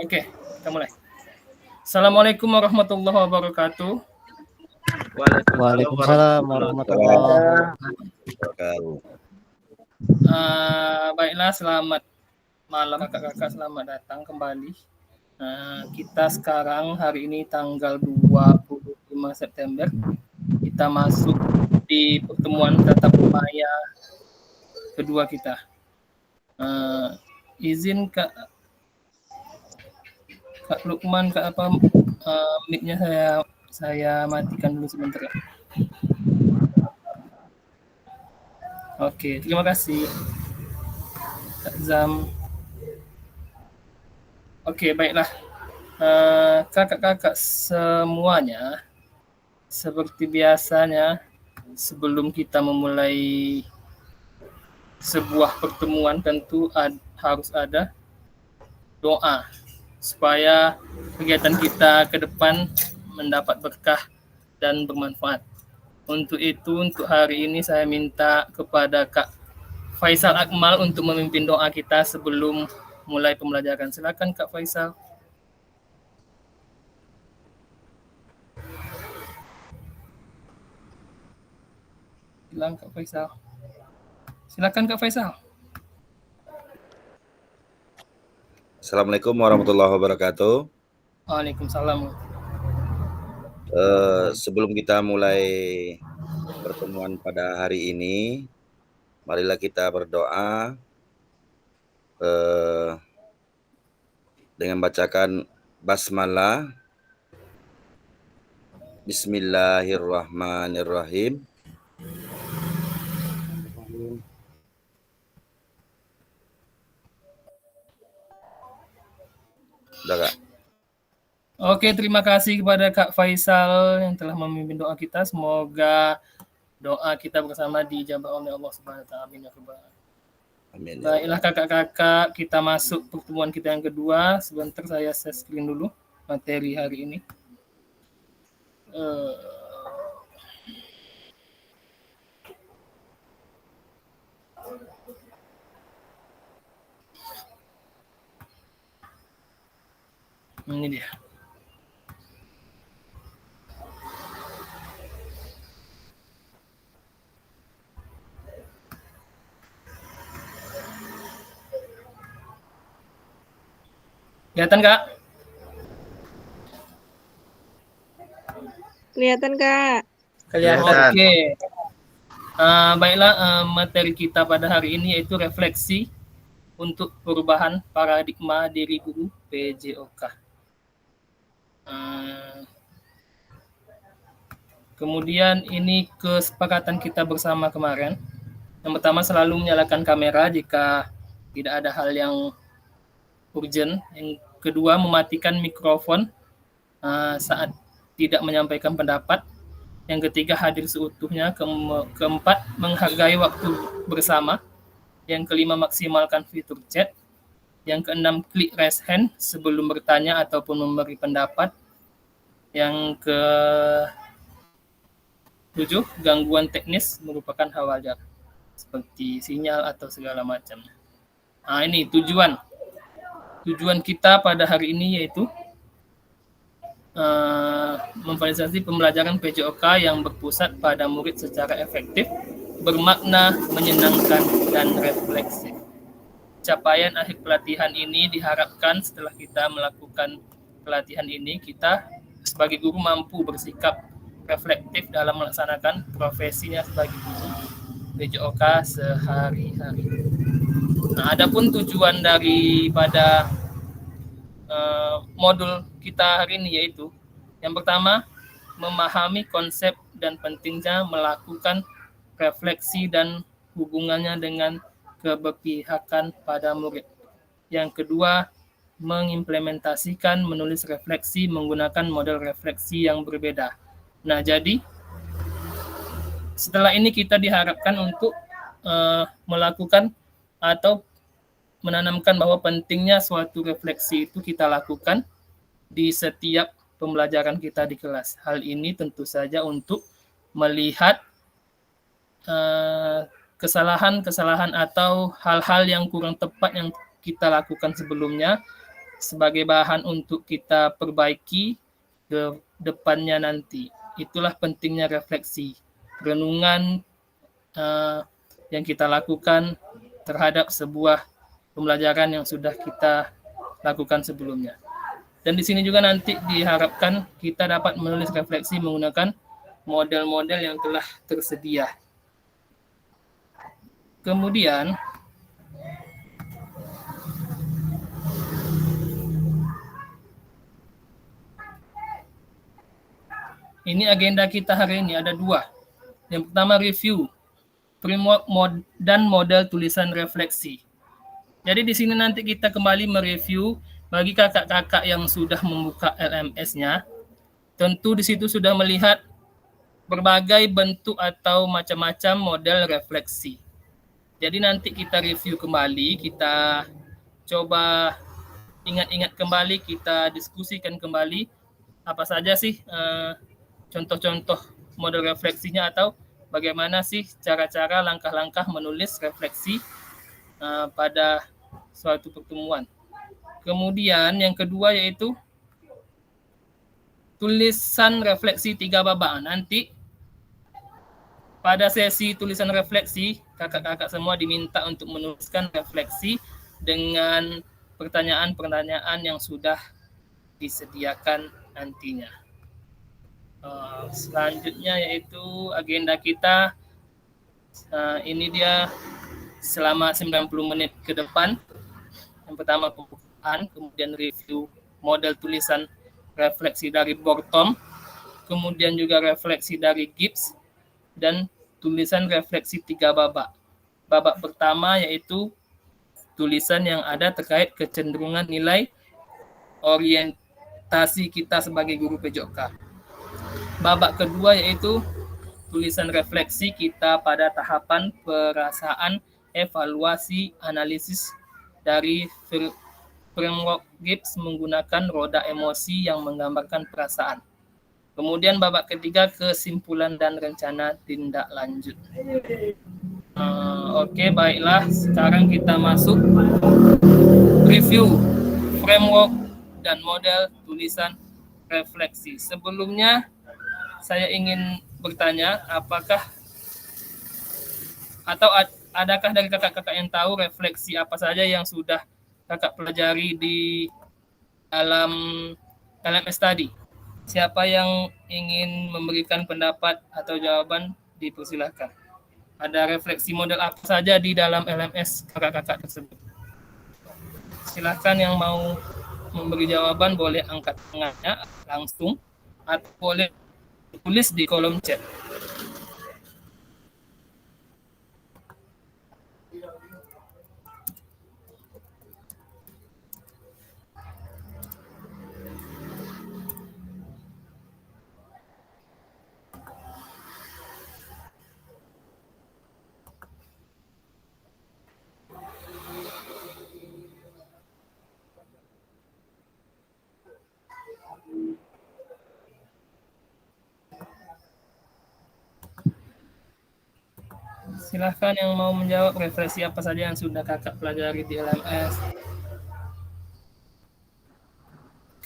Oke, kita mulai. Assalamualaikum warahmatullahi wabarakatuh. Waalaikumsalam warahmatullahi wabarakatuh. Baiklah, selamat malam kakak-kakak, selamat datang kembali. Kita sekarang hari ini tanggal 25 September. Kita masuk di pertemuan tatap maya kedua kita. Izin Kak Lukman, Kak apa mic-nya saya matikan dulu sebentar ya. Oke, terima kasih Kak Zam. Oke, baiklah. Kakak-kakak semuanya, seperti biasanya sebelum kita memulai sebuah pertemuan tentu harus ada doa supaya kegiatan kita ke depan mendapat berkah dan bermanfaat. Untuk itu, untuk hari ini saya minta kepada Kak Faisal Akmal untuk memimpin doa kita sebelum mulai pembelajaran. Silakan Kak Faisal. Silakan Kak Faisal. Assalamualaikum warahmatullahi wabarakatuh. Waalaikumsalam. Sebelum kita mulai pertemuan pada hari ini, marilah kita berdoa dengan bacakan basmalah. Bismillahirrahmanirrahim. Udah, Kak? Oke, terima kasih kepada Kak Faisal yang telah memimpin doa kita. Semoga doa kita bersama dijabah oleh Allah Subhanahu wa taala. Amin ya rabbal alamin. Amin. Baiklah kakak-kakak, kita masuk pertemuan kita yang kedua. Sebentar saya share screen dulu materi hari ini. Ini dia. Kelihatan Kak? Kelihatan Kak. Kelihatan. Oke. Baiklah, materi kita pada hari ini yaitu refleksi untuk perubahan paradigma diri guru PJOK. Kemudian ini kesepakatan kita bersama kemarin. Yang pertama, selalu menyalakan kamera jika tidak ada hal yang urgent. Yang kedua, mematikan mikrofon saat tidak menyampaikan pendapat. Yang ketiga, hadir seutuhnya. Keempat, menghargai waktu bersama. Yang kelima, maksimalkan fitur chat. Yang keenam, klik raise hand sebelum bertanya ataupun memberi pendapat. Yang ketujuh, gangguan teknis merupakan hal wajar seperti sinyal atau segala macam. Ini tujuan kita pada hari ini yaitu memfasilitasi pembelajaran PJOK yang berpusat pada murid secara efektif, bermakna, menyenangkan, dan refleksif. Capaian akhir pelatihan ini diharapkan setelah kita melakukan pelatihan ini, kita sebagai guru mampu bersikap reflektif dalam melaksanakan profesinya sebagai guru PJOK sehari-hari. Adapun tujuan daripada modul kita hari ini yaitu yang pertama, memahami konsep dan pentingnya melakukan refleksi dan hubungannya dengan keberpihakan pada murid. Yang kedua, mengimplementasikan menulis refleksi menggunakan model refleksi yang berbeda. Nah, jadi setelah ini kita diharapkan untuk melakukan atau menanamkan bahwa pentingnya suatu refleksi itu kita lakukan di setiap pembelajaran kita di kelas. Hal ini tentu saja untuk melihat kesalahan-kesalahan atau hal-hal yang kurang tepat yang kita lakukan sebelumnya sebagai bahan untuk kita perbaiki ke depannya nanti. Itulah pentingnya refleksi, renungan yang kita lakukan terhadap sebuah pembelajaran yang sudah kita lakukan sebelumnya. Dan di sini juga nanti diharapkan kita dapat menulis refleksi menggunakan model-model yang telah tersedia. Kemudian, ini agenda kita hari ini ada 2. Yang pertama review, framework dan model tulisan refleksi. Jadi di sini nanti kita kembali mereview bagi kakak-kakak yang sudah membuka LMS-nya. Tentu di situ sudah melihat berbagai bentuk atau macam-macam model refleksi. Jadi nanti kita review kembali, kita coba ingat-ingat kembali, kita diskusikan kembali apa saja sih contoh-contoh model refleksinya atau bagaimana sih cara-cara langkah-langkah menulis refleksi pada suatu pertemuan. Kemudian yang kedua yaitu tulisan refleksi 3 babak. Nanti pada sesi tulisan refleksi, kakak-kakak semua diminta untuk menuliskan refleksi dengan pertanyaan-pertanyaan yang sudah disediakan nantinya. Selanjutnya yaitu agenda kita, ini dia selama 90 menit ke depan. Yang pertama pembukaan, kemudian review model tulisan refleksi dari Bortom, kemudian juga refleksi dari Gibbs, dan tulisan refleksi 3 babak. Babak pertama yaitu tulisan yang ada terkait kecenderungan nilai orientasi kita sebagai guru PJOK. Babak kedua yaitu tulisan refleksi kita pada tahapan perasaan, evaluasi, analisis dari framework Gibbs menggunakan roda emosi yang menggambarkan perasaan. Kemudian babak ketiga kesimpulan dan rencana tindak lanjut. Oke, baiklah. Sekarang kita masuk review framework dan model tulisan refleksi. Sebelumnya saya ingin bertanya, apakah atau adakah dari kakak-kakak yang tahu refleksi apa saja yang sudah kakak pelajari di dalam LMS tadi? Siapa yang ingin memberikan pendapat atau jawaban, dipersilahkan. Ada refleksi model apa saja di dalam LMS kakak-kakak tersebut? Silahkan yang mau memberi jawaban boleh angkat tangannya langsung atau boleh tulis di kolom chat. Silahkan yang mau menjawab refleksi apa saja yang sudah kakak pelajari di LMS.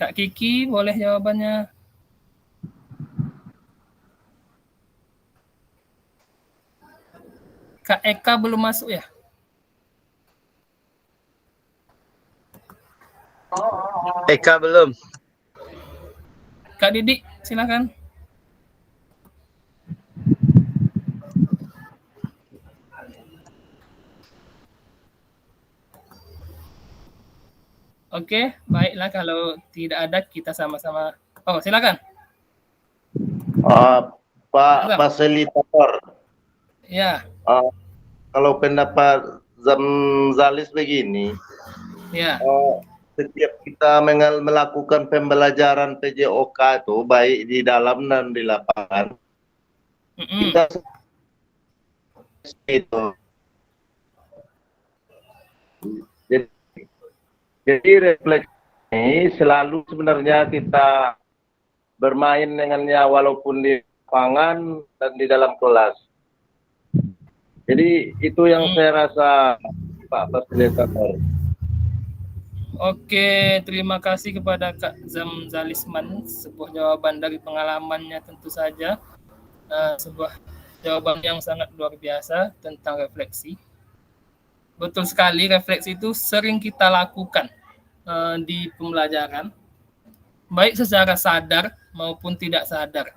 Kak Kiki, boleh jawabannya? Kak Eka belum masuk ya? Eka belum. Kak Didik, silakan. Oke, baiklah kalau tidak ada kita sama-sama. Oh, silakan. Pak Fasilitator. Ya. Kalau pendapat Zamzalis begini, Ya. Setiap kita melakukan pembelajaran PJOK itu baik di dalam dan di lapangan, kita itu. Jadi refleksi ini selalu sebenarnya kita bermain dengannya walaupun di lapangan dan di dalam kelas. Jadi itu yang saya rasa Pak Fasilitator. Oke, terima kasih kepada Kak Zalisman. Sebuah jawaban dari pengalamannya tentu saja. Sebuah jawaban yang sangat luar biasa tentang refleksi. Betul sekali, refleksi itu sering kita lakukan di pembelajaran, baik secara sadar maupun tidak sadar.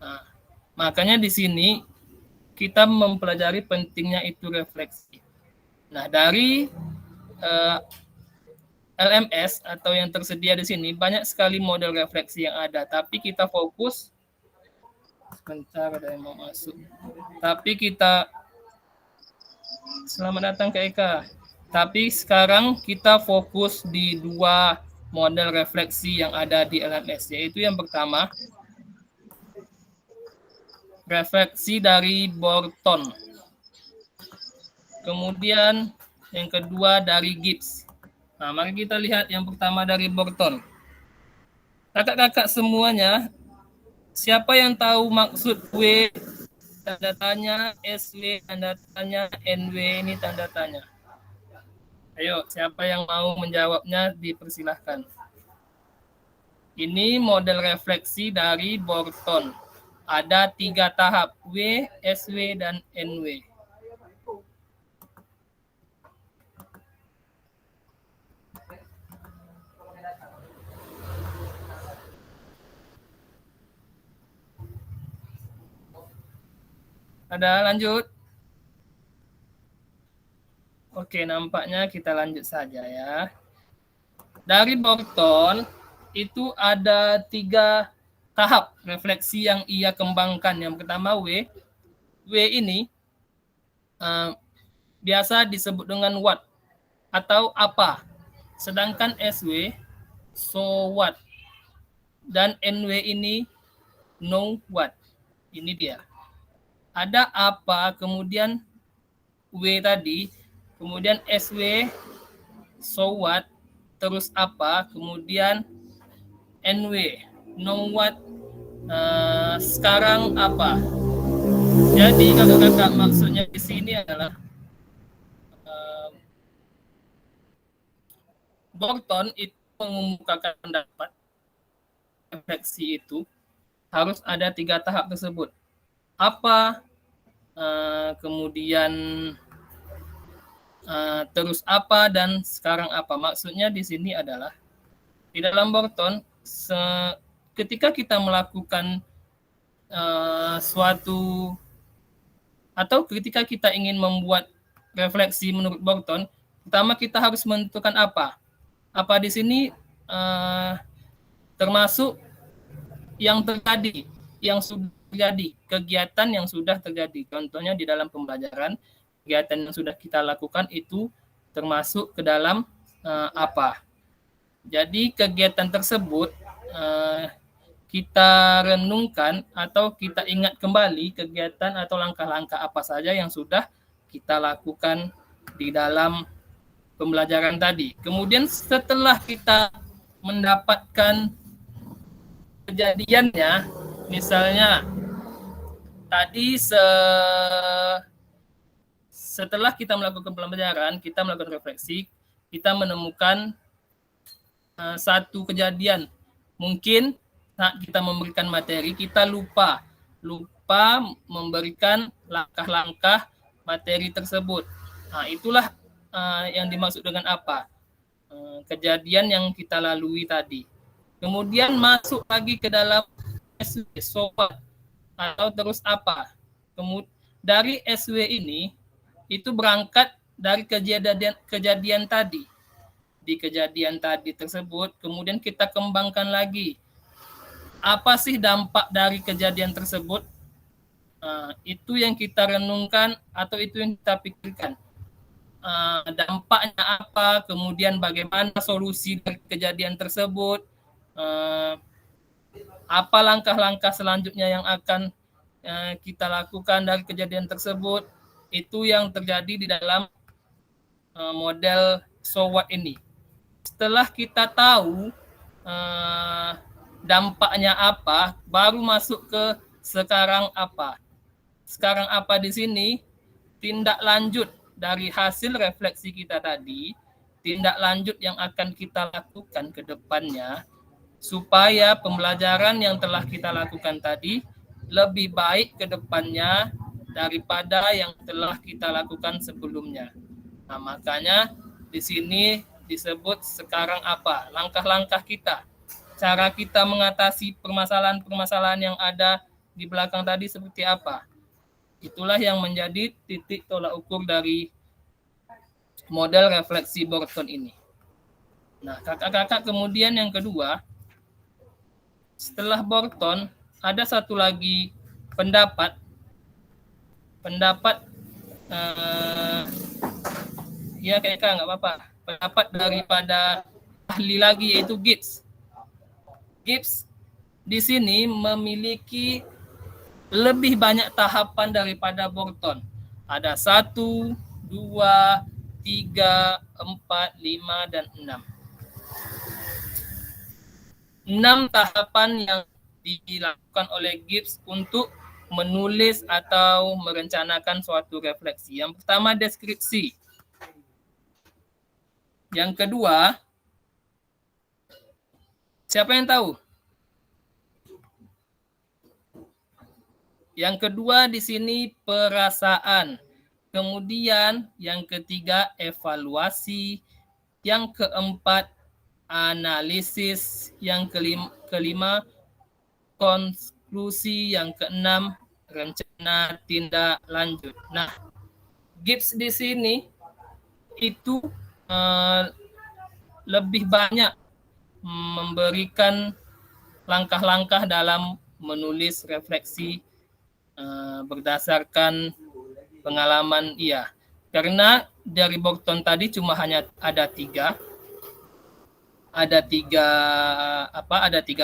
Nah, makanya di sini kita mempelajari pentingnya itu refleksi. Nah, dari LMS atau yang tersedia di sini banyak sekali model refleksi yang ada, tapi kita fokus sebentar, ada yang mau masuk. Tapi kita selamat datang ke Eka. Tapi sekarang kita fokus di dua model refleksi yang ada di LMS, yaitu yang pertama refleksi dari Borton. Kemudian yang kedua dari Gibbs. Nah, mari kita lihat yang pertama dari Borton. Kakak-kakak semuanya, siapa yang tahu maksud W, tanda tanya, SW, tanda tanya, NW, ini tanda tanya. Ayo, siapa yang mau menjawabnya dipersilahkan. Ini model refleksi dari Borton. Ada 3 tahap, W, SW, dan NW. Ada lanjut? Oke, nampaknya kita lanjut saja ya. Dari Borton itu ada 3 tahap refleksi yang ia kembangkan. Yang pertama W. W ini biasa disebut dengan what atau apa. Sedangkan SW, so what. Dan NW ini know what. Ini dia. Ada apa, kemudian W tadi, kemudian SW, so what, terus apa, kemudian NW, know what, sekarang apa. Jadi kakak-kakak maksudnya di sini adalah Borton itu mengemukakan pendapat refleksi itu harus ada 3 tahap tersebut. Apa, kemudian terus apa, dan sekarang apa. Maksudnya di sini adalah di dalam Borton ketika kita melakukan suatu atau ketika kita ingin membuat refleksi menurut Borton, pertama kita harus menentukan apa. Apa di sini termasuk yang terjadi, yang sudah terjadi, kegiatan yang sudah terjadi. Contohnya di dalam pembelajaran, kegiatan yang sudah kita lakukan itu termasuk ke dalam apa. Jadi kegiatan tersebut kita renungkan atau kita ingat kembali kegiatan atau langkah-langkah apa saja yang sudah kita lakukan di dalam pembelajaran tadi. Kemudian setelah kita mendapatkan kejadiannya, misalnya tadi setelah kita melakukan pembelajaran, kita melakukan refleksi, kita menemukan satu kejadian. Mungkin saat kita memberikan materi, kita lupa memberikan langkah-langkah materi tersebut. Nah, itulah yang dimaksud dengan apa? Kejadian yang kita lalui tadi. Kemudian masuk lagi ke dalam SW, so what, atau terus apa. Kemudian dari SW ini, itu berangkat dari kejadian tadi. Di kejadian tadi tersebut, kemudian kita kembangkan lagi. Apa sih dampak dari kejadian tersebut? Itu yang kita renungkan atau itu yang kita pikirkan. Dampaknya apa, kemudian bagaimana solusi dari kejadian tersebut, apa langkah-langkah selanjutnya yang akan kita lakukan dari kejadian tersebut. Itu yang terjadi di dalam model so what ini. Setelah kita tahu dampaknya apa, baru masuk ke sekarang apa. Sekarang apa di sini tindak lanjut dari hasil refleksi kita tadi, tindak lanjut yang akan kita lakukan ke depannya supaya pembelajaran yang telah kita lakukan tadi lebih baik ke depannya daripada yang telah kita lakukan sebelumnya. Nah, makanya di sini disebut sekarang apa? Langkah-langkah kita. Cara kita mengatasi permasalahan-permasalahan yang ada di belakang tadi seperti apa? Itulah yang menjadi titik tolak ukur dari model refleksi Borton ini. Nah, kakak-kakak, kemudian yang kedua, setelah Borton ada satu lagi pendapat ya kayak nggak apa-apa, pendapat daripada ahli lagi yaitu Gibbs. Gibbs di sini memiliki lebih banyak tahapan daripada Borton. Ada 1, 2, 3, 4, 5, dan 6. 6 tahapan yang dilakukan oleh Gibbs untuk menulis atau merencanakan suatu refleksi. Yang pertama, deskripsi. Yang kedua, siapa yang tahu? Yang kedua di sini perasaan. Kemudian yang ketiga evaluasi. Yang keempat analisis. Yang kelima konklusi. Yang keenam rencana tindak lanjut. Nah, Gibbs di sini itu lebih banyak memberikan langkah-langkah dalam menulis refleksi berdasarkan pengalaman ia. Karena dari Borton tadi cuma hanya ada tiga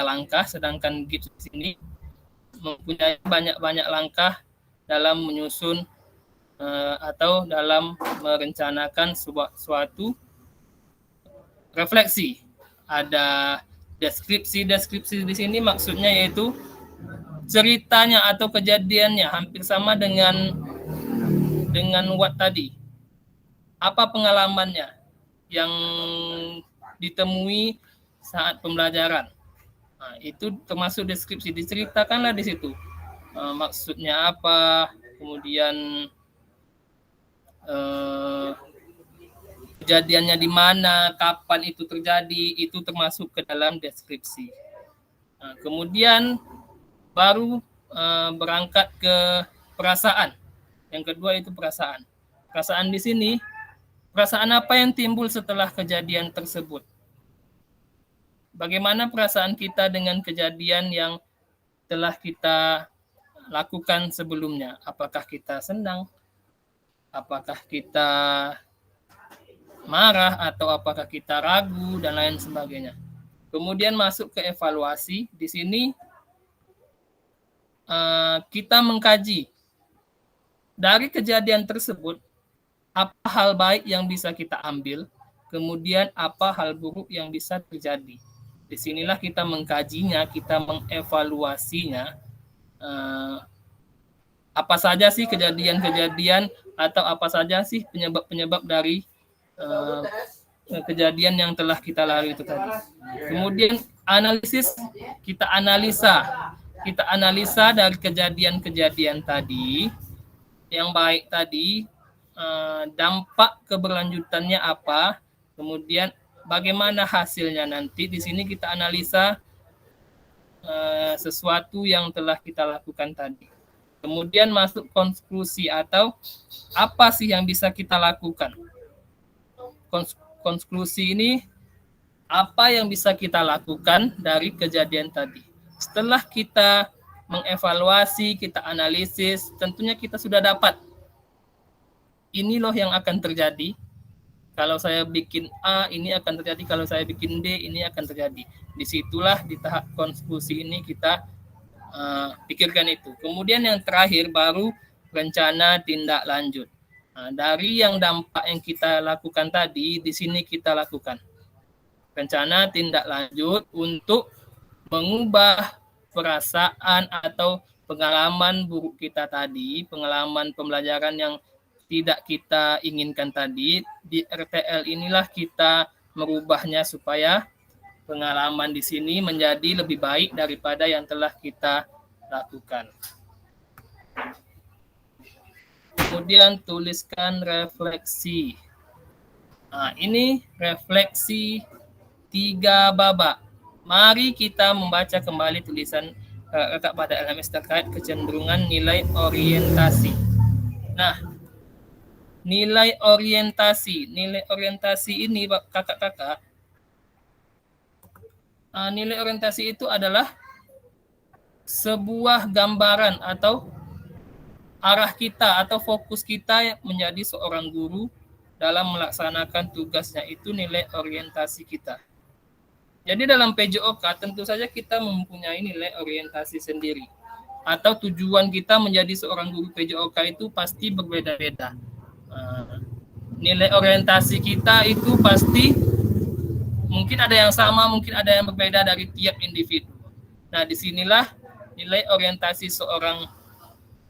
langkah, sedangkan Gibbs di sini mempunyai banyak langkah dalam menyusun atau dalam merencanakan suatu refleksi. Ada deskripsi di sini maksudnya yaitu ceritanya atau kejadiannya hampir sama dengan Watt tadi. Apa pengalamannya yang ditemui saat pembelajaran? Nah, itu termasuk deskripsi, diceritakanlah di situ. Maksudnya apa, kemudian kejadiannya di mana, kapan itu terjadi, itu termasuk ke dalam deskripsi. Nah, kemudian baru berangkat ke perasaan. Yang kedua itu perasaan. Perasaan di sini, perasaan apa yang timbul setelah kejadian tersebut? Bagaimana perasaan kita dengan kejadian yang telah kita lakukan sebelumnya? Apakah kita senang? Apakah kita marah? Atau apakah kita ragu? Dan lain sebagainya. Kemudian masuk ke evaluasi. Di sini kita mengkaji dari kejadian tersebut apa hal baik yang bisa kita ambil, kemudian apa hal buruk yang bisa terjadi. Disinilah kita mengkajinya, kita mengevaluasinya. Apa saja sih kejadian-kejadian atau apa saja sih penyebab-penyebab dari kejadian yang telah kita lalui itu tadi. Kemudian analisis, kita analisa dari kejadian-kejadian tadi yang baik tadi, dampak keberlanjutannya apa, kemudian bagaimana hasilnya nanti. Di sini kita analisa sesuatu yang telah kita lakukan tadi. Kemudian masuk konklusi atau apa sih yang bisa kita lakukan. Konklusi ini apa yang bisa kita lakukan dari kejadian tadi. Setelah kita mengevaluasi, kita analisis, tentunya kita sudah dapat ini loh yang akan terjadi. Kalau saya bikin A, ini akan terjadi. Kalau saya bikin D, ini akan terjadi. Disitulah di tahap konklusi ini kita pikirkan itu. Kemudian yang terakhir baru rencana tindak lanjut. Nah, dari yang dampak yang kita lakukan tadi, di sini kita lakukan rencana tindak lanjut untuk mengubah perasaan atau pengalaman buruk kita tadi, pengalaman pembelajaran yang tidak kita inginkan tadi, di RTL inilah kita merubahnya supaya pengalaman di sini menjadi lebih baik daripada yang telah kita lakukan. Kemudian tuliskan refleksi. Nah, ini refleksi 3 babak. Mari kita membaca kembali tulisan kakak pada LMS terkait kecenderungan nilai orientasi. Nah, nilai orientasi ini kakak-kakak, nilai orientasi itu adalah sebuah gambaran atau arah kita atau fokus kita menjadi seorang guru dalam melaksanakan tugasnya, itu nilai orientasi kita. Jadi dalam PJOK tentu saja kita mempunyai nilai orientasi sendiri. Atau tujuan kita menjadi seorang guru PJOK itu pasti berbeda-beda. Nilai orientasi kita itu pasti mungkin ada yang sama, mungkin ada yang berbeda dari tiap individu. Nah, disinilah nilai orientasi seorang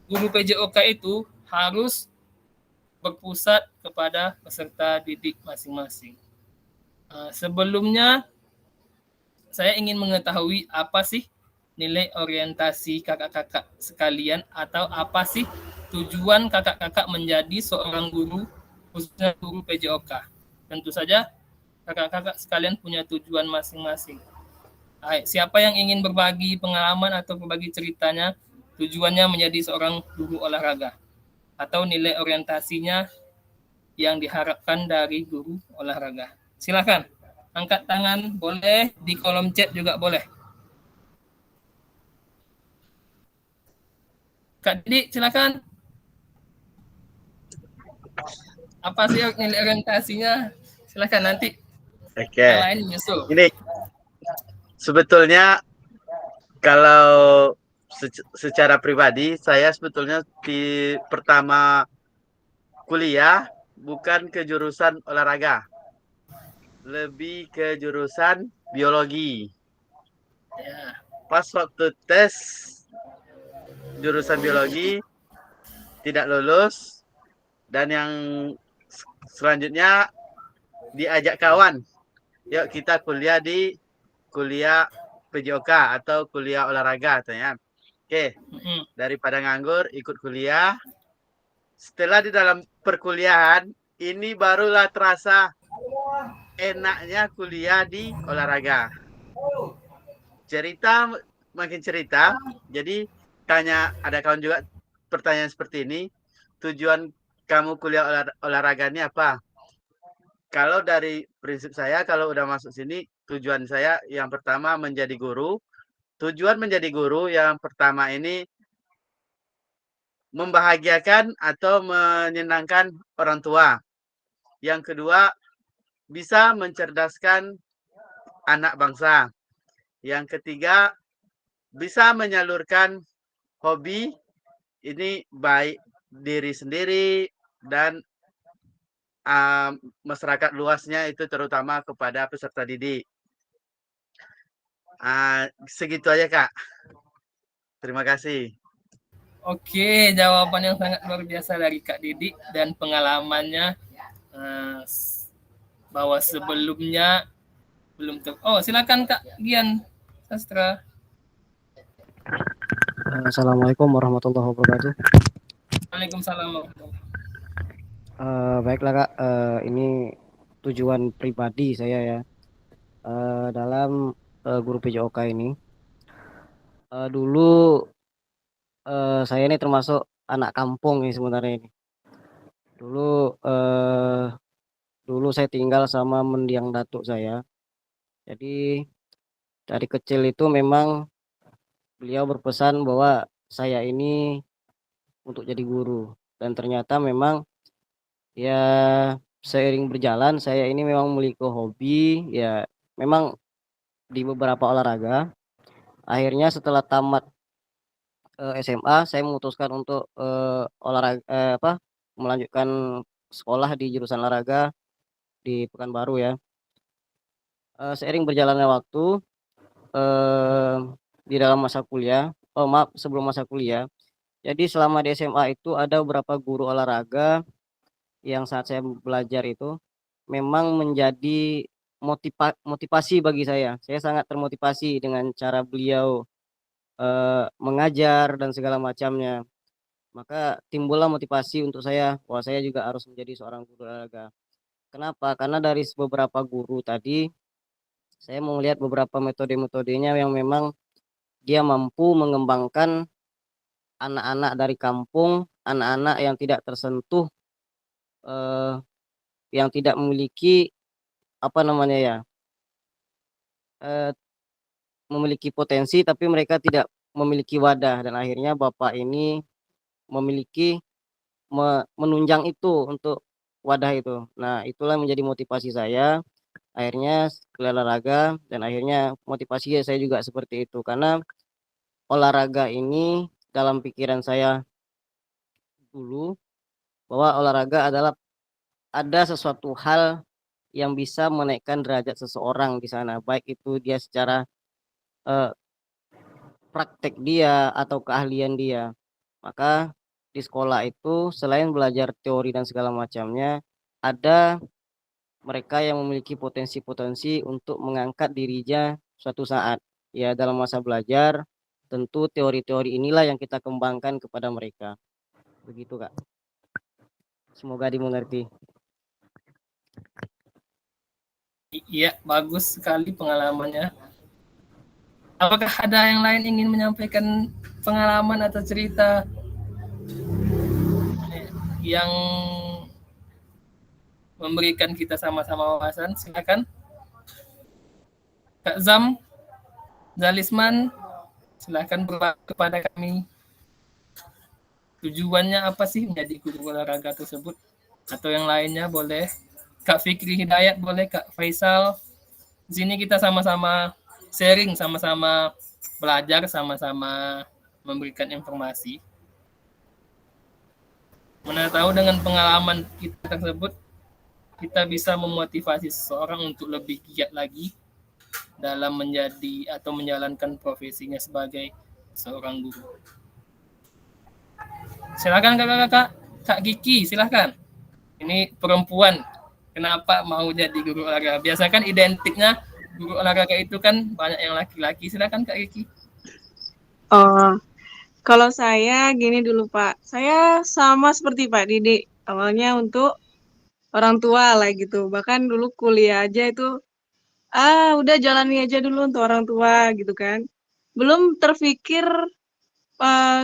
guru PJOK itu harus berpusat kepada peserta didik masing-masing. Sebelumnya, saya ingin mengetahui apa sih nilai orientasi kakak-kakak sekalian, atau apa sih tujuan kakak-kakak menjadi seorang guru, khususnya guru PJOK. Tentu saja kakak-kakak sekalian punya tujuan masing-masing. Siapa yang ingin berbagi pengalaman atau berbagi ceritanya, tujuannya menjadi seorang guru olahraga, atau nilai orientasinya yang diharapkan dari guru olahraga. Silakan. Angkat tangan boleh, di kolom chat juga boleh. Kak Didi, silakan. Apa sih nilai orientasinya? Silakan nanti. Oke. Yang lain nyusul. Ini sebetulnya kalau secara pribadi saya sebetulnya di pertama kuliah bukan ke jurusan olahraga. Lebih ke jurusan biologi. Ya. Pas waktu tes jurusan biologi tidak lulus, dan yang selanjutnya diajak kawan, yuk kita kuliah di kuliah PJOK atau kuliah olahraga katanya. Oke, daripada nganggur ikut kuliah. Setelah di dalam perkuliahan ini barulah terasa enaknya kuliah di olahraga. Cerita makin cerita, jadi tanya, ada kawan juga pertanyaan seperti ini, tujuan kamu kuliah olahraga ini apa? Kalau dari prinsip saya, kalau udah masuk sini, tujuan saya yang pertama menjadi guru. Tujuan menjadi guru yang pertama ini membahagiakan atau menyenangkan orang tua. Yang kedua, bisa mencerdaskan anak bangsa. Yang ketiga, bisa menyalurkan hobi ini baik diri sendiri dan masyarakat luasnya, itu terutama kepada peserta didik. Segitu aja Kak. Terima kasih. Oke, jawaban yang sangat luar biasa dari Kak Didi, dan pengalamannya bahwa sebelumnya belum silakan Kak Gian Sastra. Assalamualaikum warahmatullahi wabarakatuh. Waalaikumsalam. Baiklah Kak, ini tujuan pribadi saya ya dalam guru PJOK ini. Dulu saya ini termasuk anak kampung nih sebenarnya ini. Dulu saya tinggal sama mendiang datuk saya. Jadi dari kecil itu memang beliau berpesan bahwa saya ini untuk jadi guru, dan ternyata memang ya seiring berjalan saya ini memang memiliki hobi ya, memang di beberapa olahraga. Akhirnya setelah tamat SMA saya memutuskan untuk olahraga melanjutkan sekolah di jurusan olahraga di Pekanbaru ya. Seiring berjalannya waktu di dalam masa kuliah, sebelum masa kuliah. Jadi selama di SMA itu ada beberapa guru olahraga yang saat saya belajar itu memang menjadi motivasi bagi saya. Saya sangat termotivasi dengan cara beliau mengajar dan segala macamnya. Maka timbullah motivasi untuk saya bahwa saya juga harus menjadi seorang guru olahraga. Kenapa? Karena dari beberapa guru tadi saya melihat beberapa metode-metodenya yang memang dia mampu mengembangkan anak-anak dari kampung, anak-anak yang tidak tersentuh, eh, yang tidak memiliki apa namanya ya, eh, memiliki potensi tapi mereka tidak memiliki wadah, dan akhirnya Bapak ini memiliki menunjang itu untuk wadah itu. Nah, itulah menjadi motivasi saya akhirnya olahraga, dan akhirnya motivasi saya juga seperti itu karena olahraga ini dalam pikiran saya dulu bahwa olahraga adalah ada sesuatu hal yang bisa menaikkan derajat seseorang di sana, baik itu dia secara eh, praktek dia atau keahlian dia. Maka di sekolah itu selain belajar teori dan segala macamnya, ada mereka yang memiliki potensi-potensi untuk mengangkat dirinya suatu saat. Ya, dalam masa belajar, tentu teori-teori inilah yang kita kembangkan kepada mereka. Begitu, Kak. Semoga dimengerti. Iya, bagus sekali pengalamannya. Apakah ada yang lain ingin menyampaikan pengalaman atau cerita yang memberikan kita sama-sama wawasan? Silakan. Kak Zalisman, silakan berbagi kepada kami. Tujuannya apa sih menjadi guru olahraga tersebut? Atau yang lainnya boleh. Kak Fikri Hidayat boleh, Kak Faisal. Di sini kita sama-sama sharing, sama-sama belajar, sama-sama memberikan informasi. Mana tahu dengan pengalaman kita tersebut, kita bisa memotivasi seseorang untuk lebih giat lagi dalam menjadi atau menjalankan profesinya sebagai seorang guru. Silakan kakak-kakak, Kak Kiki, silakan. Ini perempuan, kenapa mau jadi guru olahraga? Biasa kan identiknya guru olahraga itu kan banyak yang laki-laki. Silakan Kak Kiki. Oh, kalau saya gini dulu Pak, saya sama seperti Pak Didi. Awalnya untuk orang tua lah gitu. Bahkan dulu kuliah aja itu, udah jalani aja dulu untuk orang tua gitu kan. Belum terfikir eh,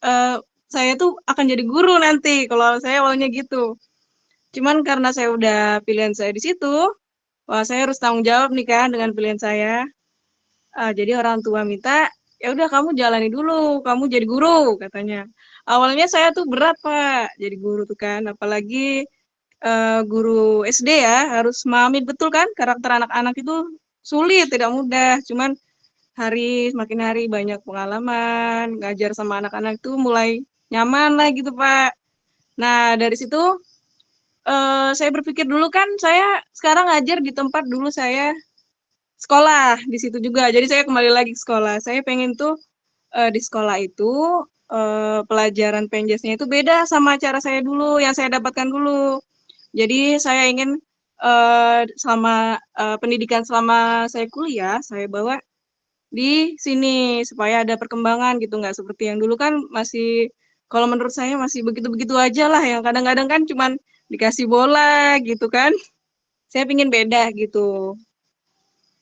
eh, saya tuh akan jadi guru nanti. Kalau saya awalnya gitu. Cuman karena saya udah pilihan saya di situ, wah saya harus tanggung jawab nih kan dengan pilihan saya. Jadi orang tua minta, ya udah kamu jalani dulu, kamu jadi guru katanya. Awalnya saya tuh berat Pak, jadi guru tuh kan, apalagi guru SD ya, harus memahami betul kan karakter anak-anak itu sulit, tidak mudah. Cuman semakin hari banyak pengalaman, ngajar sama anak-anak itu mulai nyaman lah gitu Pak. Nah dari situ saya berpikir dulu kan saya sekarang ngajar di tempat dulu saya sekolah di situ juga. Jadi saya kembali lagi ke sekolah. Saya pengen tuh di sekolah itu pelajaran penjesnya itu beda sama cara saya dulu yang saya dapatkan dulu. Jadi saya ingin selama pendidikan selama saya kuliah saya bawa di sini supaya ada perkembangan gitu, nggak seperti yang dulu kan masih kalau menurut saya masih begitu-begitu aja lah, yang kadang-kadang kan cuman dikasih bola gitu kan. Saya pingin beda gitu.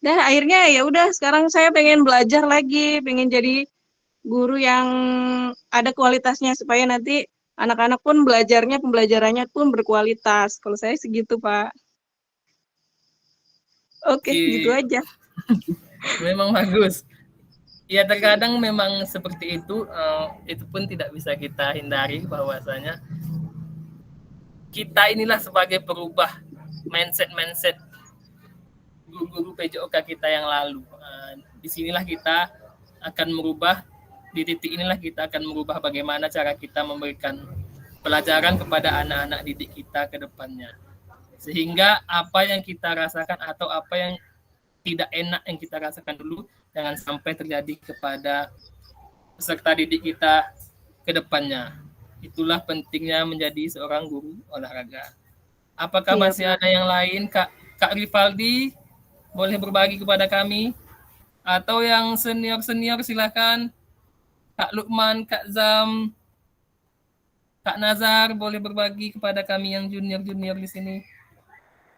Dan akhirnya ya udah sekarang saya pengen belajar lagi, pengen jadi guru yang ada kualitasnya supaya nanti anak-anak pun pembelajarannya pun berkualitas. Kalau saya segitu, Pak. Oke, gitu aja. Memang bagus. Ya terkadang memang seperti itu pun tidak bisa kita hindari bahwasanya kita inilah sebagai perubah mindset guru-guru PJOK kita yang lalu. Disinilah kita akan merubah, di titik inilah kita akan merubah bagaimana cara kita memberikan pelajaran kepada anak-anak didik kita ke depannya. Sehingga apa yang kita rasakan atau apa yang tidak enak yang kita rasakan dulu jangan sampai terjadi kepada peserta didik kita ke depannya. Itulah pentingnya menjadi seorang guru olahraga. Apakah Iya, masih ada yang lain? Kak Rivaldi boleh berbagi kepada kami? Atau yang senior-senior silakan. Kak Lukman, Kak Zam, Kak Nazar boleh berbagi kepada kami yang junior-junior di sini.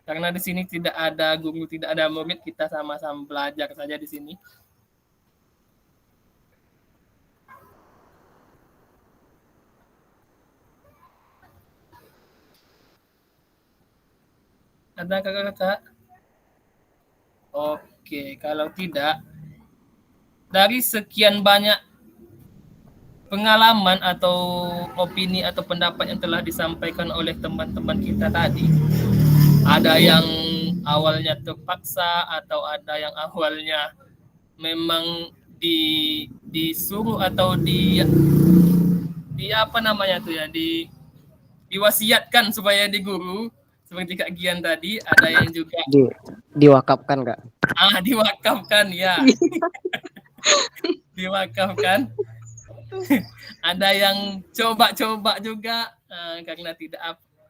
Karena di sini tidak ada guru, tidak ada murid, kita sama-sama belajar saja di sini. Ada kakak-kakak? Oke, kalau tidak, dari sekian banyak pengalaman atau opini atau pendapat yang telah disampaikan oleh teman-teman kita tadi, ada yang awalnya terpaksa atau ada yang awalnya memang disuruh atau di apa namanya tuh ya, diwasiatkan supaya di guru seperti Kak Gian tadi. Ada yang juga Diwakafkan, Kak. diwakafkan ya. Diwakafkan. Ada yang coba-coba juga karena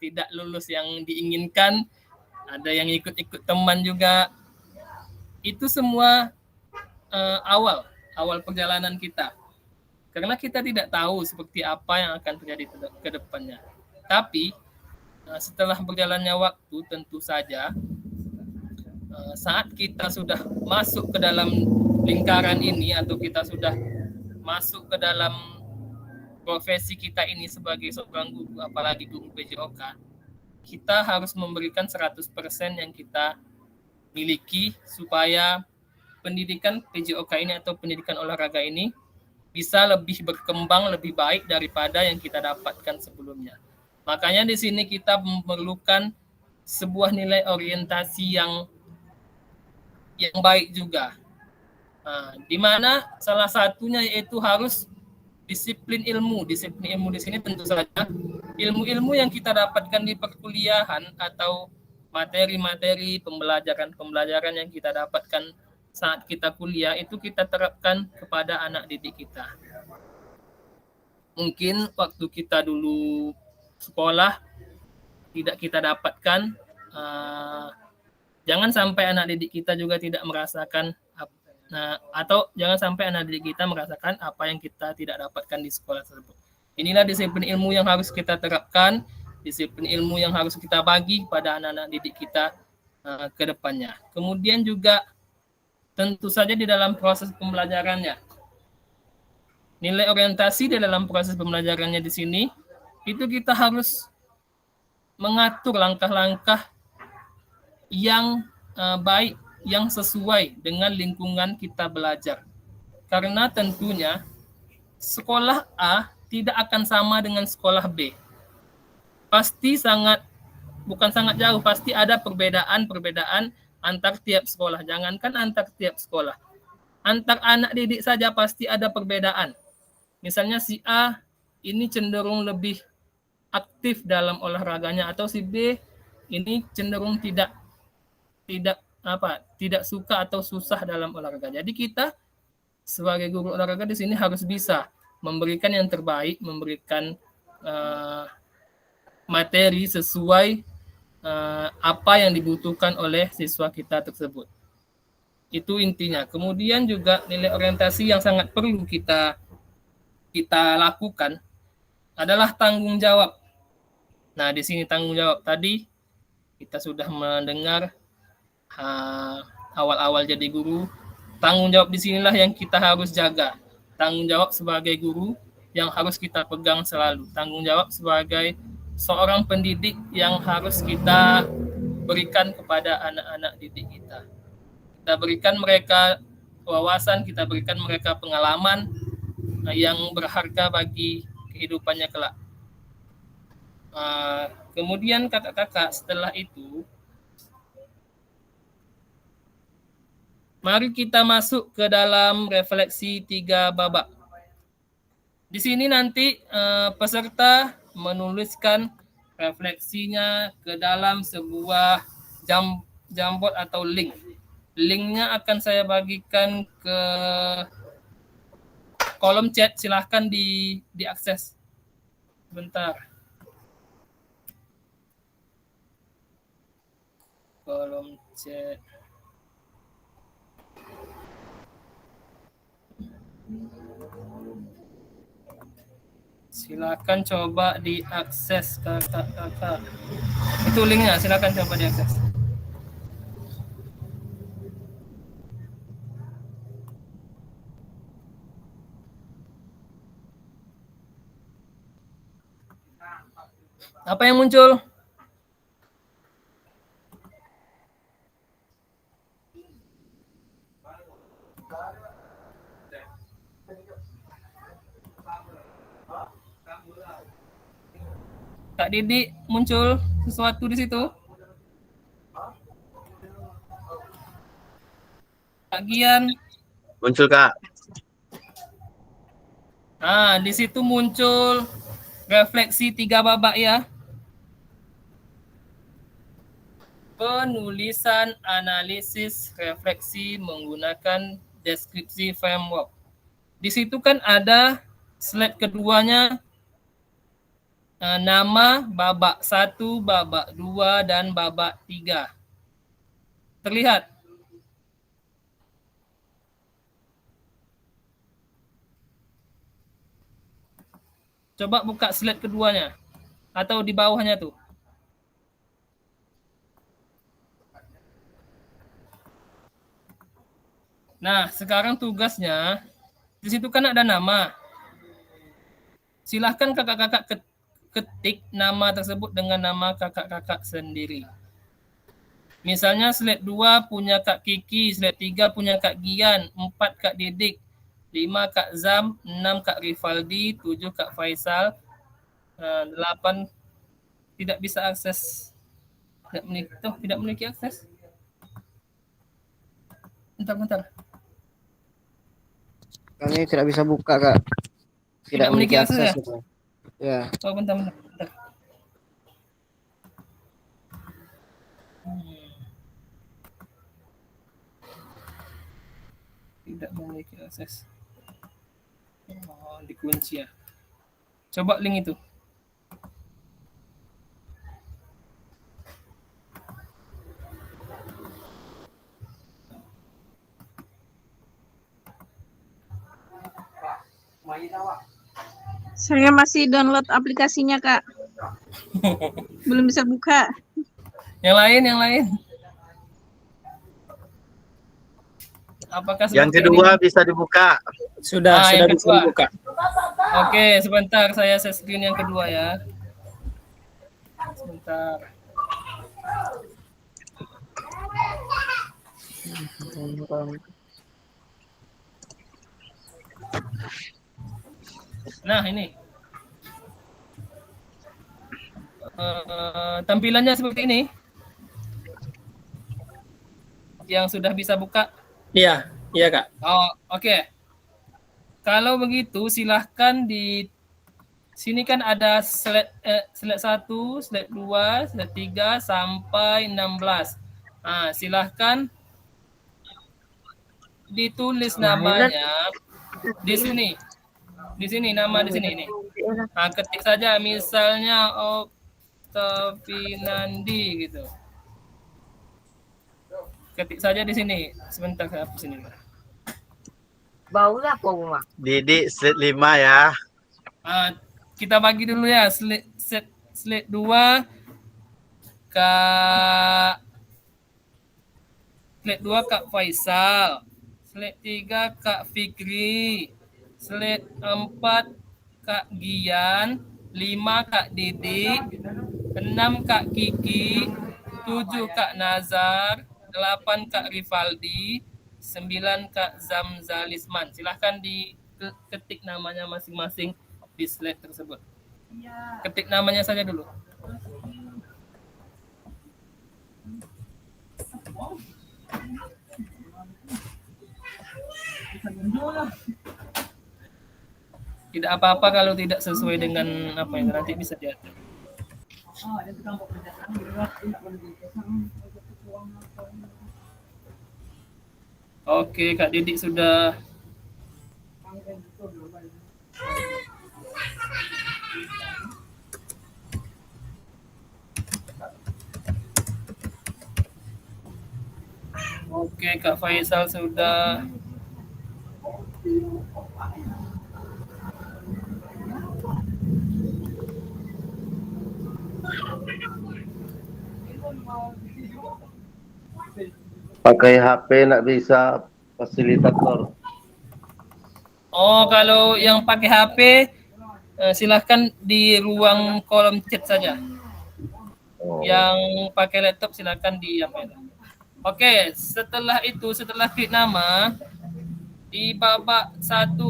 tidak lulus yang diinginkan. Ada yang ikut-ikut teman juga. Itu semua awal perjalanan kita. Karena kita tidak tahu seperti apa yang akan terjadi ke depannya. Tapi setelah berjalannya waktu, tentu saja saat kita sudah masuk ke dalam lingkaran ini atau kita sudah masuk ke dalam profesi kita ini sebagai seorang guru, apalagi guru PJOK, kita harus memberikan 100% yang kita miliki supaya pendidikan PJOK ini atau pendidikan olahraga ini bisa lebih berkembang, lebih baik daripada yang kita dapatkan sebelumnya. Makanya di sini kita memerlukan sebuah nilai orientasi yang baik juga. Di mana salah satunya yaitu harus disiplin ilmu. Disiplin ilmu di sini tentu saja ilmu-ilmu yang kita dapatkan di perkuliahan atau materi-materi pembelajaran yang kita dapatkan saat kita kuliah itu kita terapkan kepada anak didik kita. Mungkin waktu kita dulu sekolah tidak kita dapatkan, jangan sampai anak didik kita juga tidak merasakan, atau jangan sampai anak didik kita merasakan apa yang kita tidak dapatkan di sekolah tersebut. Inilah disiplin ilmu yang harus kita terapkan, disiplin ilmu yang harus kita bagi pada anak-anak didik kita ke depannya. Kemudian juga tentu saja di dalam proses pembelajarannya. Nilai orientasi di dalam proses pembelajarannya di sini, itu kita harus mengatur langkah-langkah yang baik, yang sesuai dengan lingkungan kita belajar. Karena tentunya sekolah A tidak akan sama dengan sekolah B. Pasti bukan sangat jauh, pasti ada perbedaan antar tiap sekolah. Jangankan antar tiap sekolah, antar anak didik saja pasti ada perbedaan. Misalnya si A ini cenderung lebih aktif dalam olahraganya, atau si B ini cenderung tidak suka atau susah dalam olahraga. Jadi kita sebagai guru olahraga di sini harus bisa memberikan yang terbaik, memberikan materi sesuai apa yang dibutuhkan oleh siswa kita tersebut. Itu intinya. Kemudian juga nilai orientasi yang sangat perlu kita lakukan adalah tanggung jawab. Nah, di sini tanggung jawab tadi kita sudah mendengar awal-awal jadi guru. Tanggung jawab di sinilah yang kita harus jaga. Tanggung jawab sebagai guru yang harus kita pegang selalu. Tanggung jawab sebagai seorang pendidik yang harus kita berikan kepada anak-anak didik kita. Kita berikan mereka wawasan, kita berikan mereka pengalaman yang berharga bagi kehidupannya kelak. Kemudian kakak-kakak, setelah itu mari kita masuk ke dalam refleksi 3 babak. Di sini nanti peserta menuliskan refleksinya ke dalam sebuah Jamboard atau link. Linknya akan saya bagikan ke kolom chat, silahkan diakses. Bentar. kolom chat. Silakan coba diakses kakak-kakak. Itu linknya, silakan coba diakses. Apa yang muncul? Kak Didi, muncul sesuatu di situ? Kak Gian. Muncul Kak. Nah, di situ muncul refleksi 3 babak ya. Penulisan, analisis, refleksi menggunakan deskripsi framework. Di situ kan ada slide keduanya, nama babak 1, babak 2, dan babak 3. Terlihat? Coba buka slide keduanya. Atau di bawahnya tuh. Nah, sekarang tugasnya, di situ kan ada nama. Silahkan kakak-kakak ketik nama tersebut dengan nama kakak-kakak sendiri. Misalnya slide 2 punya Kak Kiki, slide 3 punya Kak Gian, 4 Kak Didik, 5 Kak Zam, 6 Kak Rifaldi, 7 Kak Faisal, 8 tidak bisa akses. Tidak memiliki akses. Bentar. Kami tidak bisa buka, Kak. Tidak memiliki akses. Ya. Oh, bentar. Tidak memiliki akses. Oh, dikunci ya. Coba link itu. Saya masih download aplikasinya, Kak. Belum bisa buka. Yang lain. Apakah yang kedua bisa dibuka? Sudah bisa dibuka. Oke, sebentar saya share screen yang kedua ya. Sebentar. Nah, ini. Tampilannya seperti ini. Yang sudah bisa buka? Iya Kak. Oh, oke. Kalau begitu silahkan di sini kan ada slide 1, slide 2, slide 3 sampai 16. Nah, silahkan ditulis namanya di sini. Di sini nama di sini nih. Nah, ketik saja misalnya Oktavinandi gitu. Ketik saja di sini. Sebentar saya hapus ini. Baunya apa rumah? Didi slide 5 ya. Kita bagi dulu ya. Slide 2 Kak Slide 2 Kak Faisal. Slide 3 Kak Fikri. Slide 4 Kak Gian. 5 Kak Didik. 6 Kak Kiki. 7 Kak Nazar. 8 Kak Rifaldi. 9 Kak Zamzalisman. Silahkan diketik namanya masing-masing di slide tersebut. Ketik namanya saja dulu. Tidak apa-apa kalau tidak sesuai dengan apa yang nanti bisa diatur. Oke, Kak Didik sudah. Oke, Kak Faisal sudah. Pakai HP nggak bisa, fasilitator. Oh, kalau yang pakai HP, silahkan di ruang kolom chat saja. Oh. Yang pakai laptop silahkan di apa itu. Oke, setelah itu, setelah klik nama, di babak 1,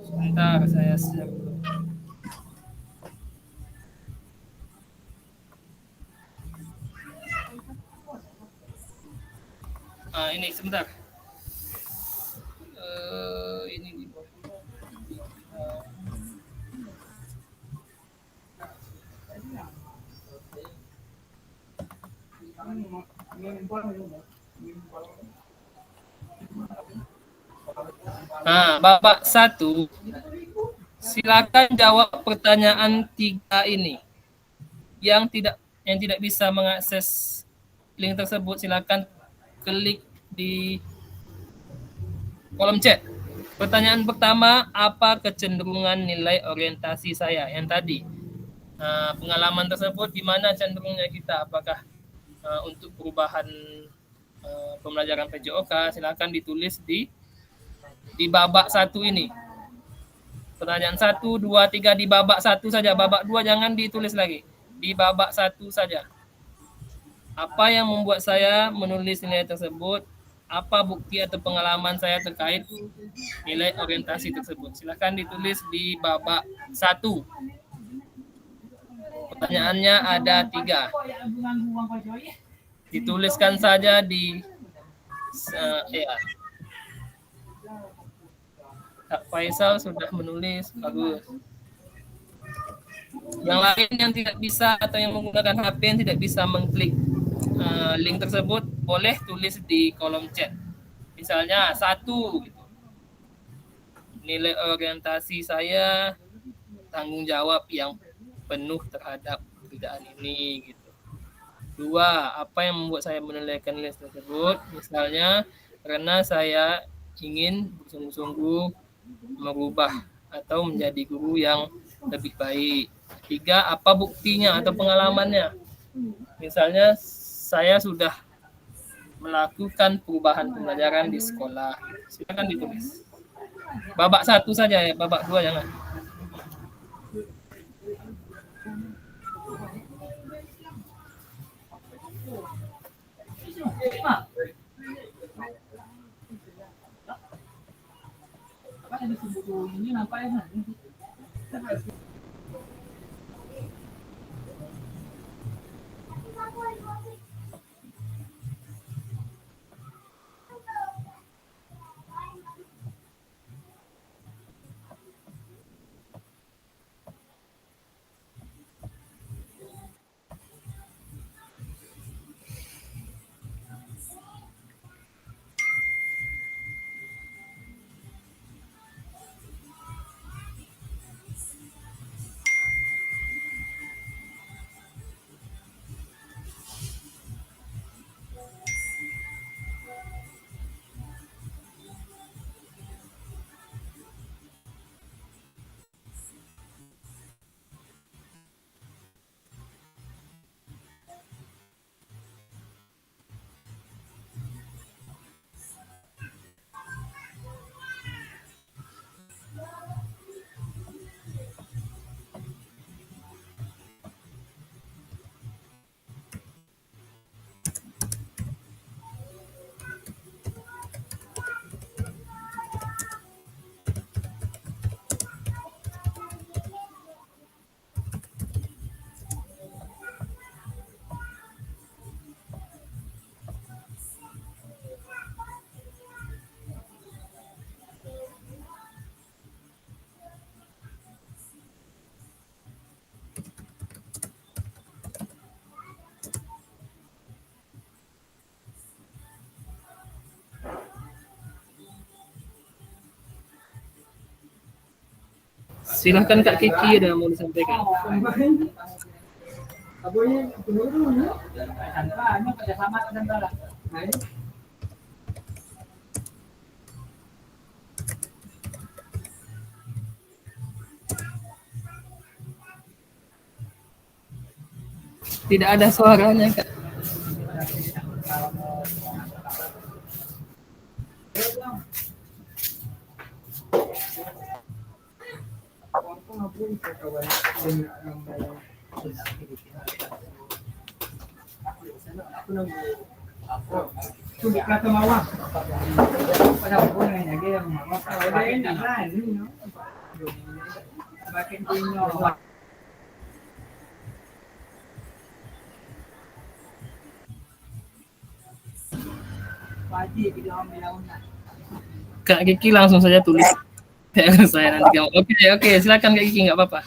sebentar saya share dulu. Ini sebentar. Ini di babak 1, silakan jawab pertanyaan 3 ini. Yang tidak bisa mengakses link tersebut, silakan klik di kolom chat. Pertanyaan pertama, apa kecenderungan nilai orientasi saya? Yang tadi, pengalaman tersebut di mana cenderungnya kita? Apakah untuk perubahan pembelajaran PJOK? Silakan ditulis di babak 1 ini. Pertanyaan 1, 2, 3 di babak 1 saja. Babak 2 jangan ditulis lagi. Di babak 1 saja. Apa yang membuat saya menulis nilai tersebut? Apa bukti atau pengalaman saya terkait nilai orientasi tersebut? Silakan ditulis di babak 1. Pertanyaannya ada 3. Dituliskan saja di Kak Faisal sudah menulis, bagus. Yang lain yang tidak bisa atau yang menggunakan HP yang tidak bisa mengklik link tersebut, boleh tulis di kolom chat. Misalnya 1 gitu. Nilai orientasi saya tanggung jawab yang penuh terhadap pekerjaan ini gitu. 2, apa yang membuat saya menilaikan nilai tersebut? Misalnya karena saya ingin bersungguh-sungguh merubah atau menjadi guru yang lebih baik. 3, apa buktinya atau pengalamannya? Misalnya saya sudah melakukan perubahan pembelajaran di sekolah. Silakan ditulis. Babak 1 saja ya, babak 2 jangan. Silahkan Kak Kiki, ada mau disampaikan. Tidak ada suaranya, Kak. Kak Kiki langsung saja tulis. Saya nanti. Oke, silakan Kak Kiki, nggak apa-apa.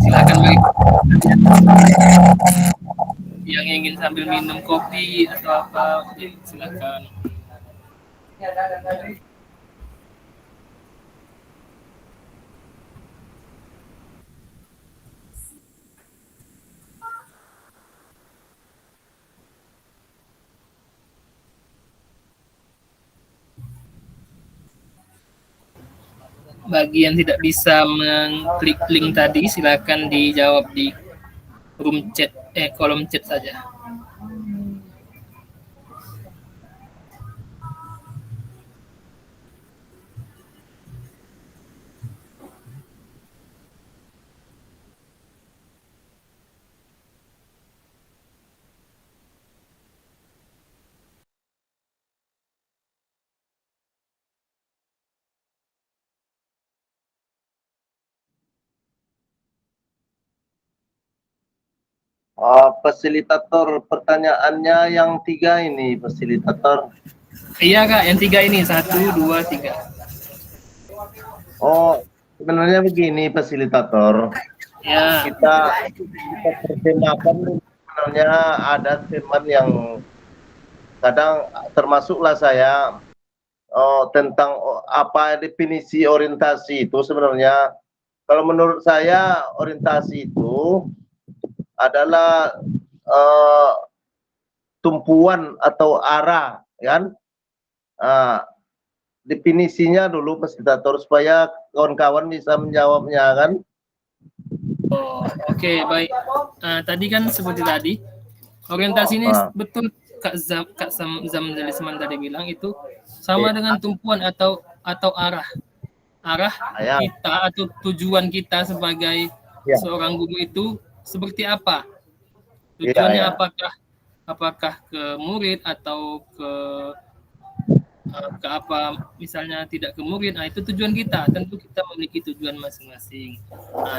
Silakan bagi yang ingin sambil minum kopi atau apa, silakan. Bagi yang tidak bisa mengklik link tadi, silakan dijawab di room chat, kolom chat saja. Fasilitator, pertanyaannya yang 3 ini, fasilitator. Iya Kak, yang 3 ini, 1, 2, 3. Oh, sebenarnya begini fasilitator. Ya. Kita terjemahkan sebenarnya ada teman yang kadang termasuklah saya tentang apa definisi orientasi itu sebenarnya. Kalau menurut saya orientasi itu adalah tumpuan atau arah, kan? Definisinya dulu fasilitator supaya kawan-kawan bisa menjawabnya, kan? Oh, oke, baik. Tadi kan seperti tadi, orientasi ini betul Kak Zamzalisman tadi bilang itu sama dengan tumpuan atau arah kita atau tujuan kita sebagai seorang guru itu seperti apa? Tujuannya apakah ke murid atau ke apa, misalnya tidak ke murid, itu tujuan kita. Tentu kita memiliki tujuan masing-masing.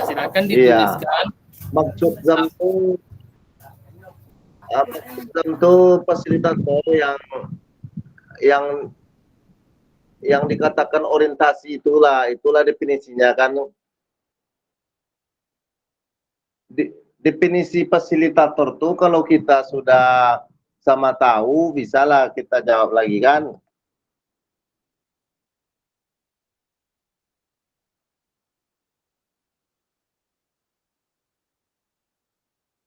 Silakan dituliskan. Maksud tentu fasilitator yang dikatakan orientasi itulah definisinya, kan? Definisi fasilitator tuh kalau kita sudah sama tahu, bisalah kita jawab lagi kan.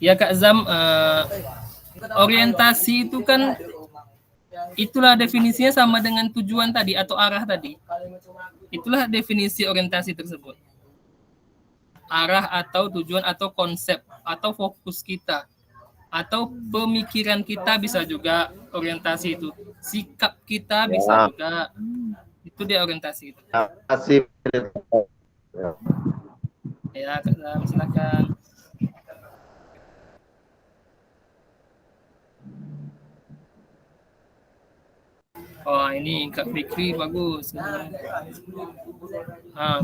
Ya Kak Zam, orientasi itu kan itulah definisinya sama dengan tujuan tadi atau arah tadi. Itulah definisi orientasi tersebut. Arah atau tujuan atau konsep atau fokus kita atau pemikiran kita bisa juga orientasi itu. Sikap kita bisa juga. Itu dia orientasi itu. Masih. Ya, Kak Zam, silakan. Oh, ini Kak Fikri bagus.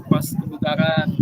Pas kebugaran.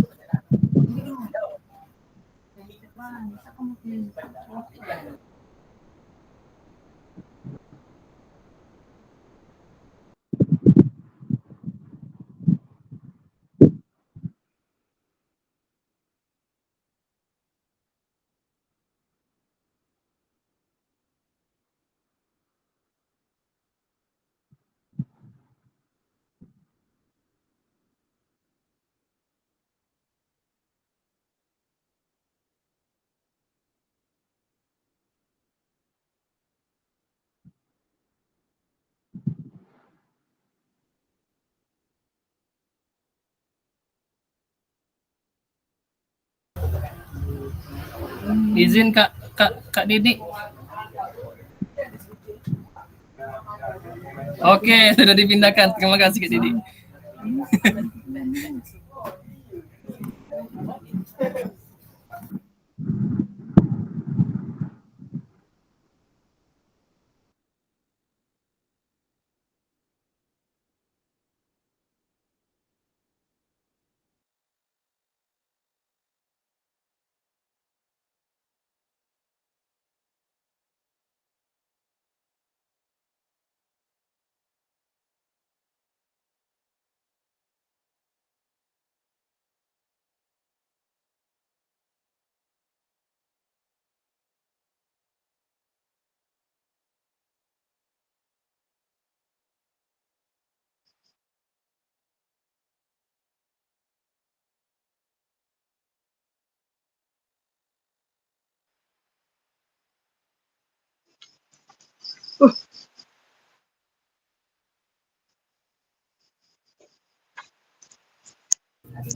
Izin Kak Didi. Oke, sudah dipindahkan. Terima kasih Kak Didi.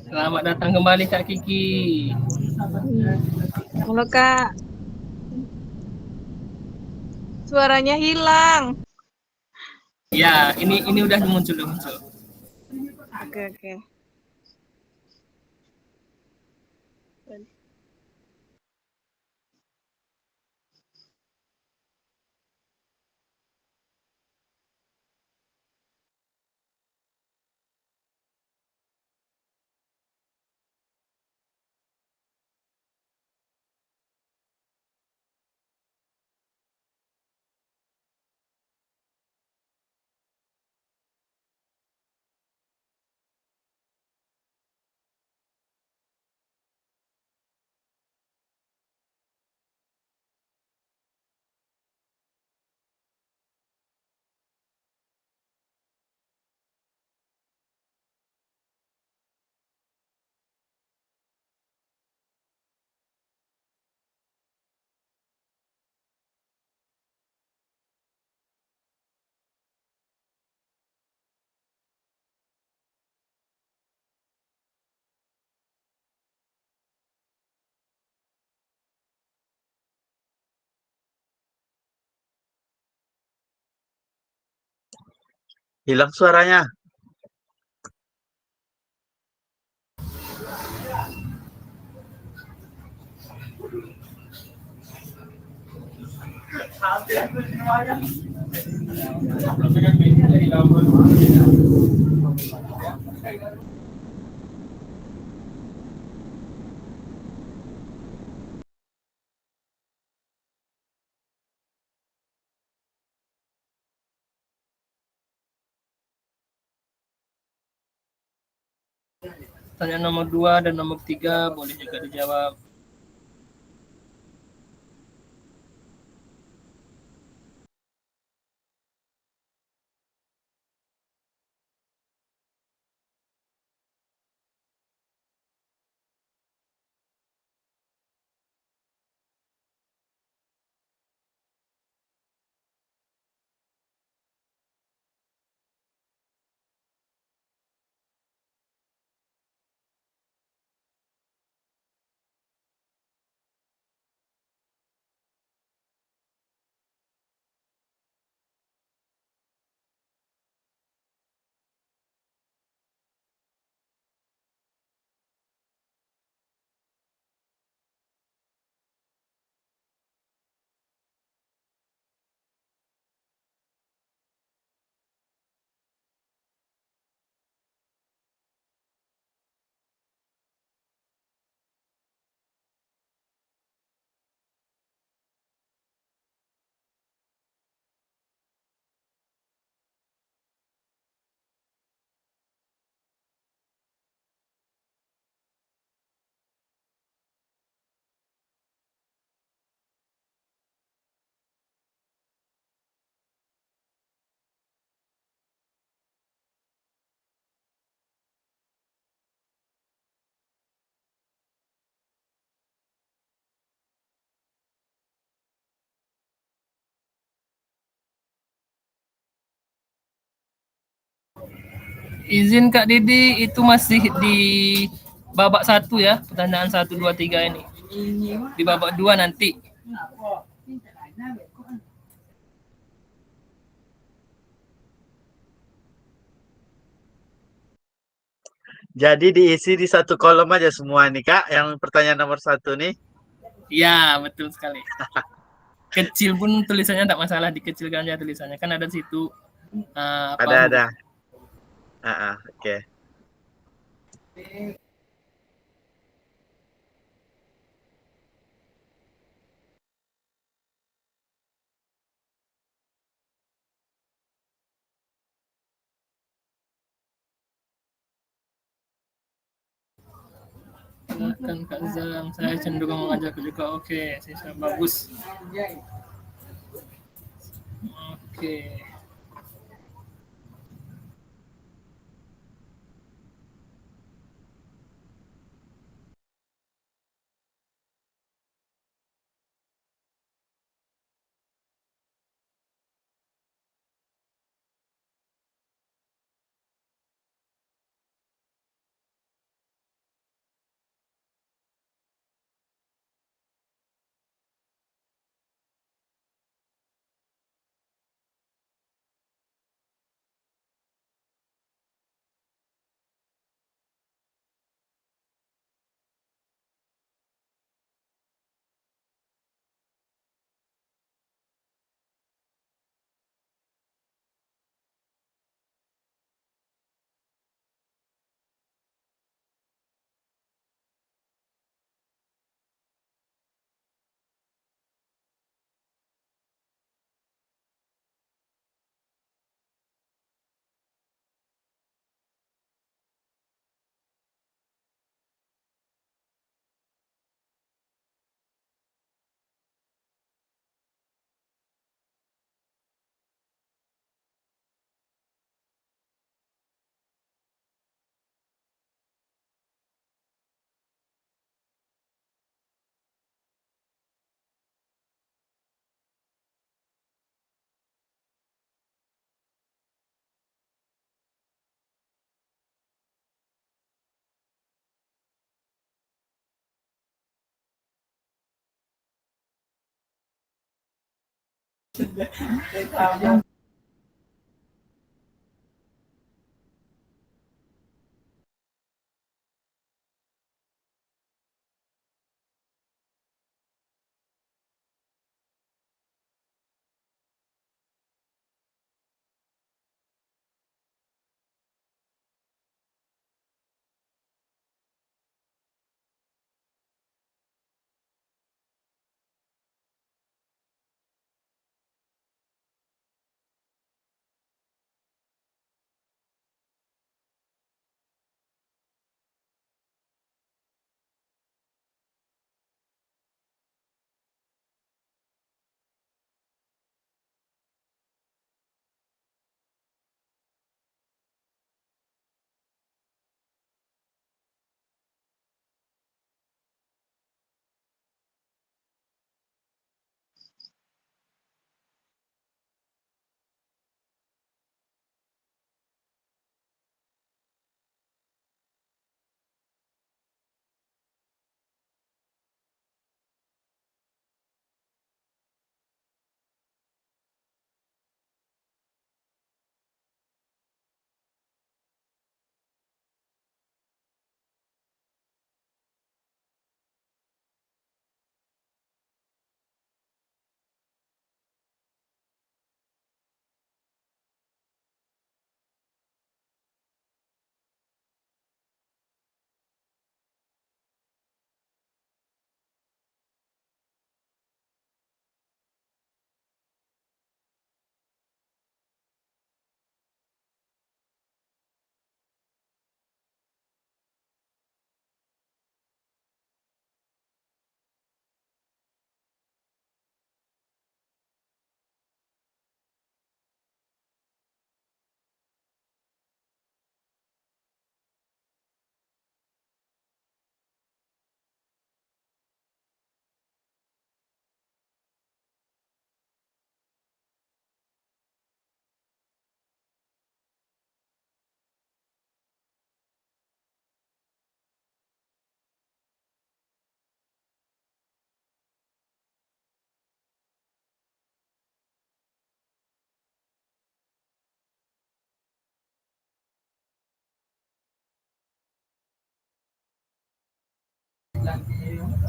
Selamat datang kembali Kak Kiki. Halo Kak. Suaranya hilang. Ya, ini udah muncul. Oke. Hilang suaranya. Tanya nomor 2 dan nomor 3 boleh juga dijawab. Izin Kak Didi, itu masih di babak 1 ya, pertanyaan 1, 2, 3 ini. Di babak 2 nanti. Jadi diisi di satu kolom aja semua nih Kak, yang pertanyaan nomor 1 nih. Ya, betul sekali. Kecil pun tulisannya tidak masalah, dikecilkan aja tulisannya. Kan ada di situ Ada. Oke. Silakan Kak Zam, saya cenderung mengajak juga. Oke, sisa bagus. Oke.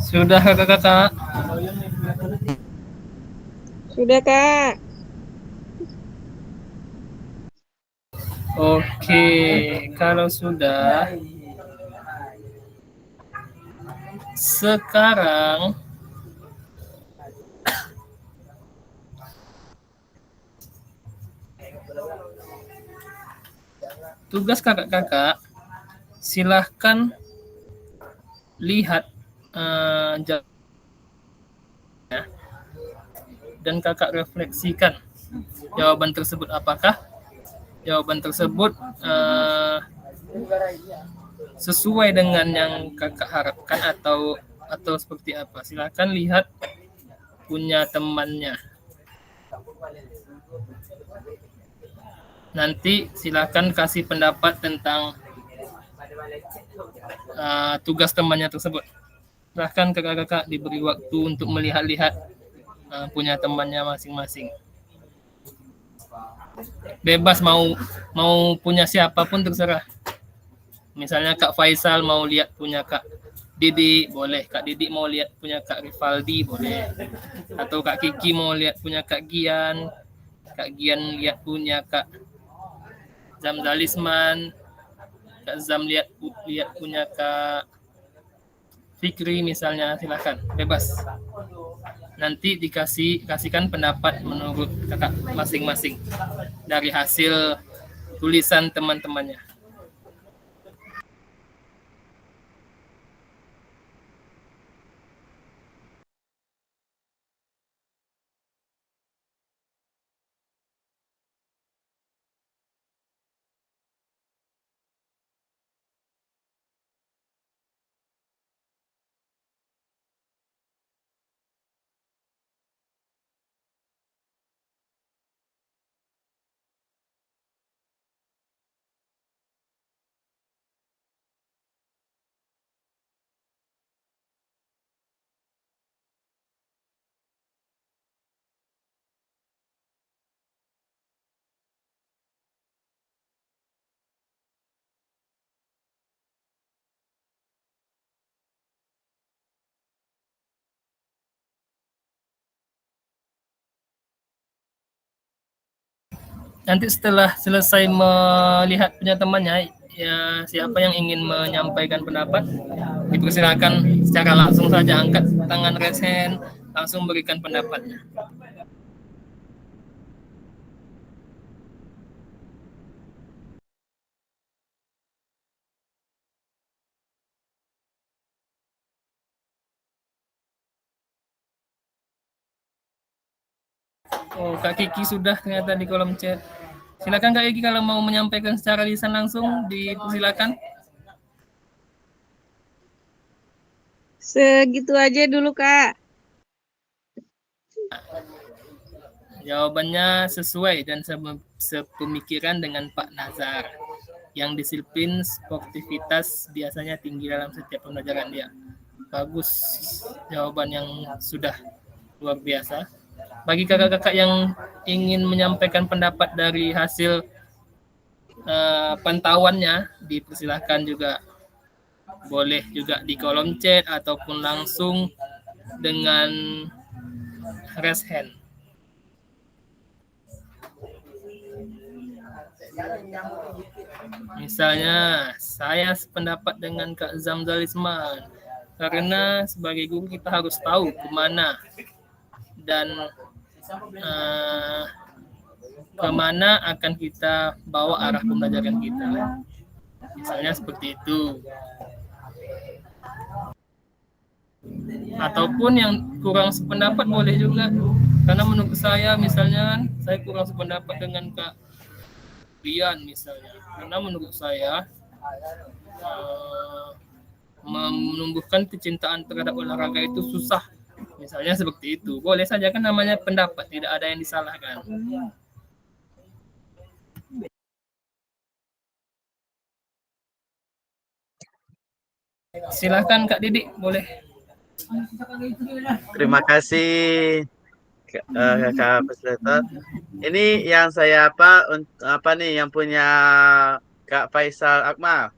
Sudah kakak-kakak? Sudah, Kak. Oke, kalau sudah, sekarang tugas kakak-kakak, silahkan lihat dan kakak refleksikan jawaban tersebut apakah jawaban tersebut sesuai dengan yang kakak harapkan atau seperti apa. Silahkan lihat punya temannya. Nanti silahkan kasih pendapat tentang tugas temannya tersebut. Silahkan kakak-kakak diberi waktu untuk melihat-lihat punya temannya masing-masing. Bebas mau punya siapapun terserah. Misalnya Kak Faisal mau lihat punya Kak Didi, boleh. Kak Didi mau lihat punya Kak Rivaldi, boleh. Atau Kak Kiki mau lihat punya Kak Gian. Kak Gian lihat punya Kak Zamzalisman. Kak Zam lihat punya Kak Fikri misalnya, silakan. Bebas. Nanti kasihkan pendapat menurut kakak masing-masing dari hasil tulisan teman-temannya. Nanti setelah selesai melihat punya temannya, ya siapa yang ingin menyampaikan pendapat, dipersilakan secara langsung saja, angkat tangan raise hand, langsung berikan pendapatnya. Oh, Kak Kiki sudah ternyata di kolom chat. Silakan Kak Kiki kalau mau menyampaikan secara lisan langsung, dipersilakan. Segitu aja dulu, Kak. Jawabannya sesuai dan sepemikiran dengan Pak Nazar. Yang disiplin sportivitas biasanya tinggi dalam setiap pembelajaran dia. Bagus, jawaban yang sudah luar biasa. Bagi kakak-kakak yang ingin menyampaikan pendapat dari hasil pantauannya, dipersilahkan juga. Boleh juga di kolom chat ataupun langsung dengan raise hand. Misalnya, saya sependapat dengan Kak Zamzalisman, karena sebagai guru kita harus tahu kemana dan kemana akan kita bawa arah pembelajaran kita. Misalnya seperti itu. Ataupun yang kurang sependapat boleh juga. Karena menurut saya misalnya saya kurang sependapat dengan Kak Rian misalnya. Karena menurut saya menumbuhkan kecintaan terhadap olahraga itu susah. Misalnya seperti itu. Boleh saja, kan namanya pendapat, tidak ada yang disalahkan. Silakan Kak Didik, boleh. Terima kasih Kak Fasilitator. Ini yang saya apa nih yang punya Kak Faisal Akmal.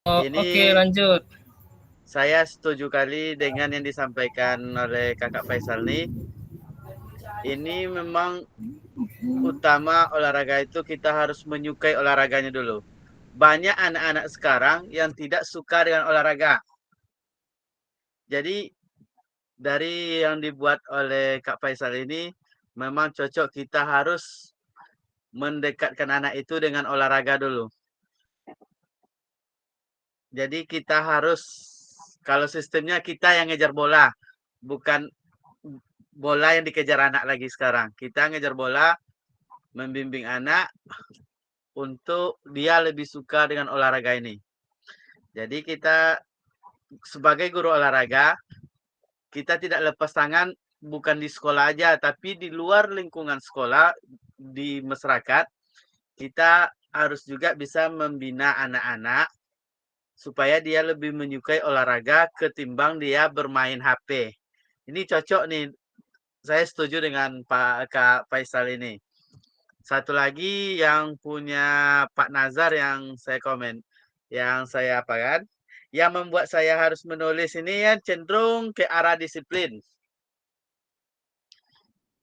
Oh, Ini oke, lanjut. saya setuju kali dengan yang disampaikan oleh Kakak Faisal nih. Ini memang utama olahraga itu kita harus menyukai olahraganya dulu. Banyak anak-anak sekarang yang tidak suka dengan olahraga. Jadi dari yang dibuat oleh Kak Faisal ini memang cocok, kita harus mendekatkan anak itu dengan olahraga dulu. Jadi kita harus, kalau sistemnya kita yang ngejar bola, bukan bola yang dikejar anak lagi sekarang. Kita ngejar bola, membimbing anak untuk dia lebih suka dengan olahraga ini. Jadi kita sebagai guru olahraga, kita tidak lepas tangan bukan di sekolah aja, tapi di luar lingkungan sekolah, di masyarakat, kita harus juga bisa membina anak-anak supaya dia lebih menyukai olahraga ketimbang dia bermain HP. Ini cocok nih, saya setuju dengan Kak Faisal ini. Satu lagi yang punya Pak Nazar yang saya komen, yang saya apa kan, yang membuat saya harus menulis ini ya cenderung ke arah disiplin.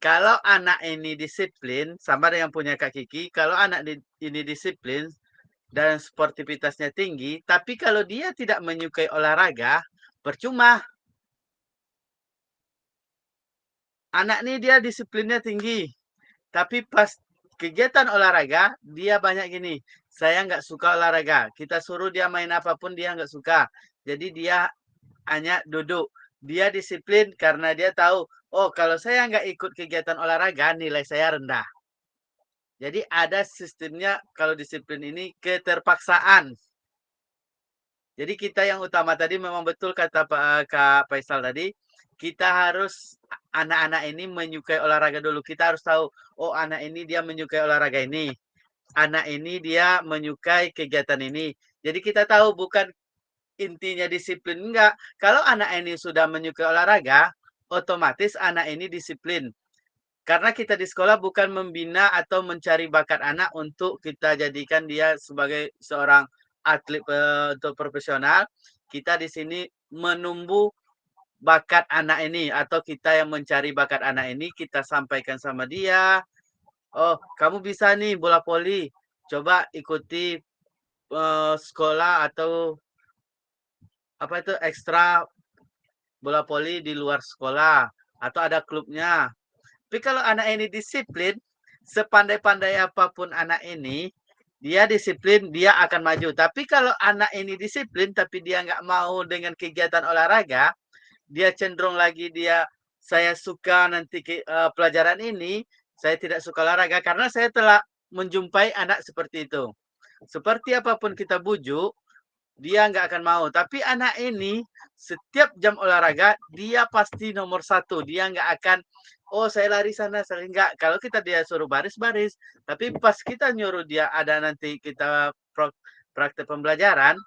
Kalau anak ini disiplin, sama dengan punya Kak Kiki, kalau anak ini disiplin dan sportivitasnya tinggi, tapi kalau dia tidak menyukai olahraga, percuma. Anak ini dia disiplinnya tinggi, tapi pas kegiatan olahraga, dia banyak gini, saya nggak suka olahraga. Kita suruh dia main apapun, dia nggak suka. Jadi dia hanya duduk. Dia disiplin karena dia tahu, oh kalau saya nggak ikut kegiatan olahraga, nilai saya rendah. Jadi ada sistemnya kalau disiplin ini keterpaksaan. Jadi kita yang utama tadi memang betul kata Kak Faisal tadi, kita harus anak-anak ini menyukai olahraga dulu. Kita harus tahu, oh anak ini dia menyukai olahraga ini. Anak ini dia menyukai kegiatan ini. Jadi kita tahu bukan intinya disiplin, enggak. Kalau anak ini sudah menyukai olahraga, otomatis anak ini disiplin. Karena kita di sekolah bukan membina atau mencari bakat anak untuk kita jadikan dia sebagai seorang atlet untuk profesional. Kita di sini menumbuh bakat anak ini, atau kita yang mencari bakat anak ini, kita sampaikan sama dia, oh kamu bisa nih bola voli, coba ikuti sekolah atau apa itu ekstra bola voli di luar sekolah, atau ada klubnya. Tapi kalau anak ini disiplin, sepandai-pandai apapun anak ini, dia disiplin, dia akan maju. Tapi kalau anak ini disiplin, tapi dia nggak mau dengan kegiatan olahraga, dia cenderung lagi saya suka nanti pelajaran ini, saya tidak suka olahraga, karena saya telah menjumpai anak seperti itu. Seperti apapun kita bujuk, dia nggak akan mau. Tapi anak ini setiap jam olahraga dia pasti nomor 1. Dia nggak akan, oh saya lari sana, saya nggak. Kalau kita dia suruh baris-baris, tapi pas kita nyuruh dia ada nanti kita praktek pembelajaran,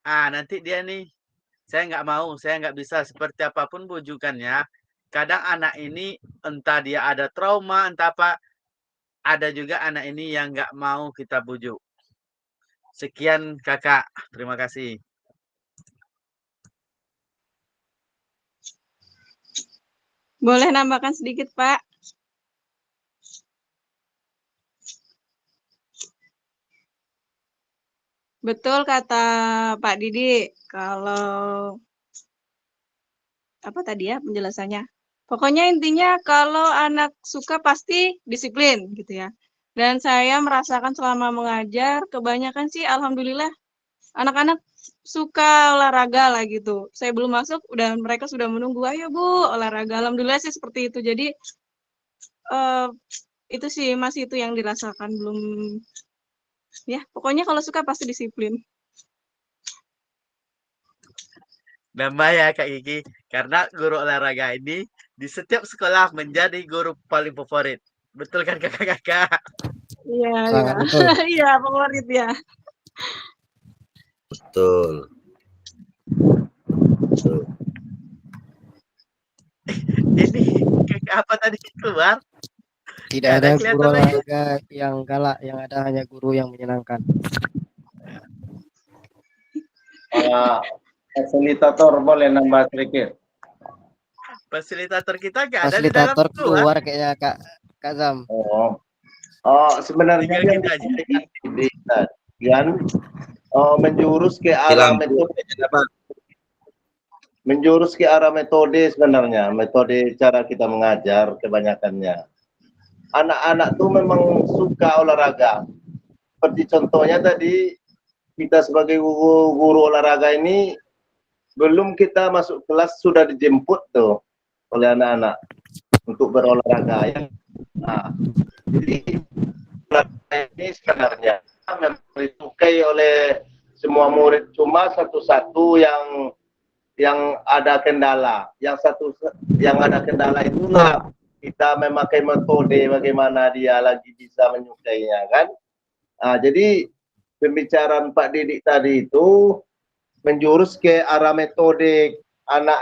nanti dia nih, saya nggak mau, saya nggak bisa, seperti apapun bujukannya. Kadang anak ini entah dia ada trauma, entah apa, ada juga anak ini yang nggak mau kita bujuk. Sekian kakak, terima kasih. Boleh nambahkan sedikit, Pak? Betul kata Pak Didi, kalau apa tadi ya penjelasannya? Pokoknya intinya kalau anak suka pasti disiplin gitu ya. Dan saya merasakan selama mengajar, kebanyakan sih alhamdulillah anak-anak suka olahraga lah gitu. Saya belum masuk, mereka sudah menunggu, ayo Bu, olahraga. Alhamdulillah sih seperti itu. Jadi itu sih masih itu yang dirasakan, belum ya. Pokoknya kalau suka pasti disiplin. Nambah ya Kak Gigi, karena guru olahraga ini di setiap sekolah menjadi guru paling favorit. Betul kan kakak-kakak? Iya, Sangat betul. iya favorit ya. Betul. Ini apa tadi keluar? Tidak ada guru olahraga yang galak, yang ada hanya guru yang menyenangkan. Fasilitator boleh nambah sedikit. Fasilitator kita nggak ada di dalam Fasilitator grup. keluar kayaknya Kak Zam. Sebenarnya Tinggal dia kita aja. dan menjurus ke arah metode sebenarnya, metode cara kita mengajar kebanyakannya. Anak-anak tuh memang suka olahraga. Seperti contohnya tadi, kita sebagai guru olahraga ini, belum kita masuk kelas sudah dijemput tuh oleh anak-anak untuk berolahraga. Ya. Nah, jadi ini sebenarnya memang disukai oleh semua murid, cuma satu-satu yang ada kendala. Yang ada kendala itulah kita memakai metode bagaimana dia lagi bisa menyukainya kan. Nah, jadi pembicaraan Pak Didik tadi itu menjurus ke arah metode anak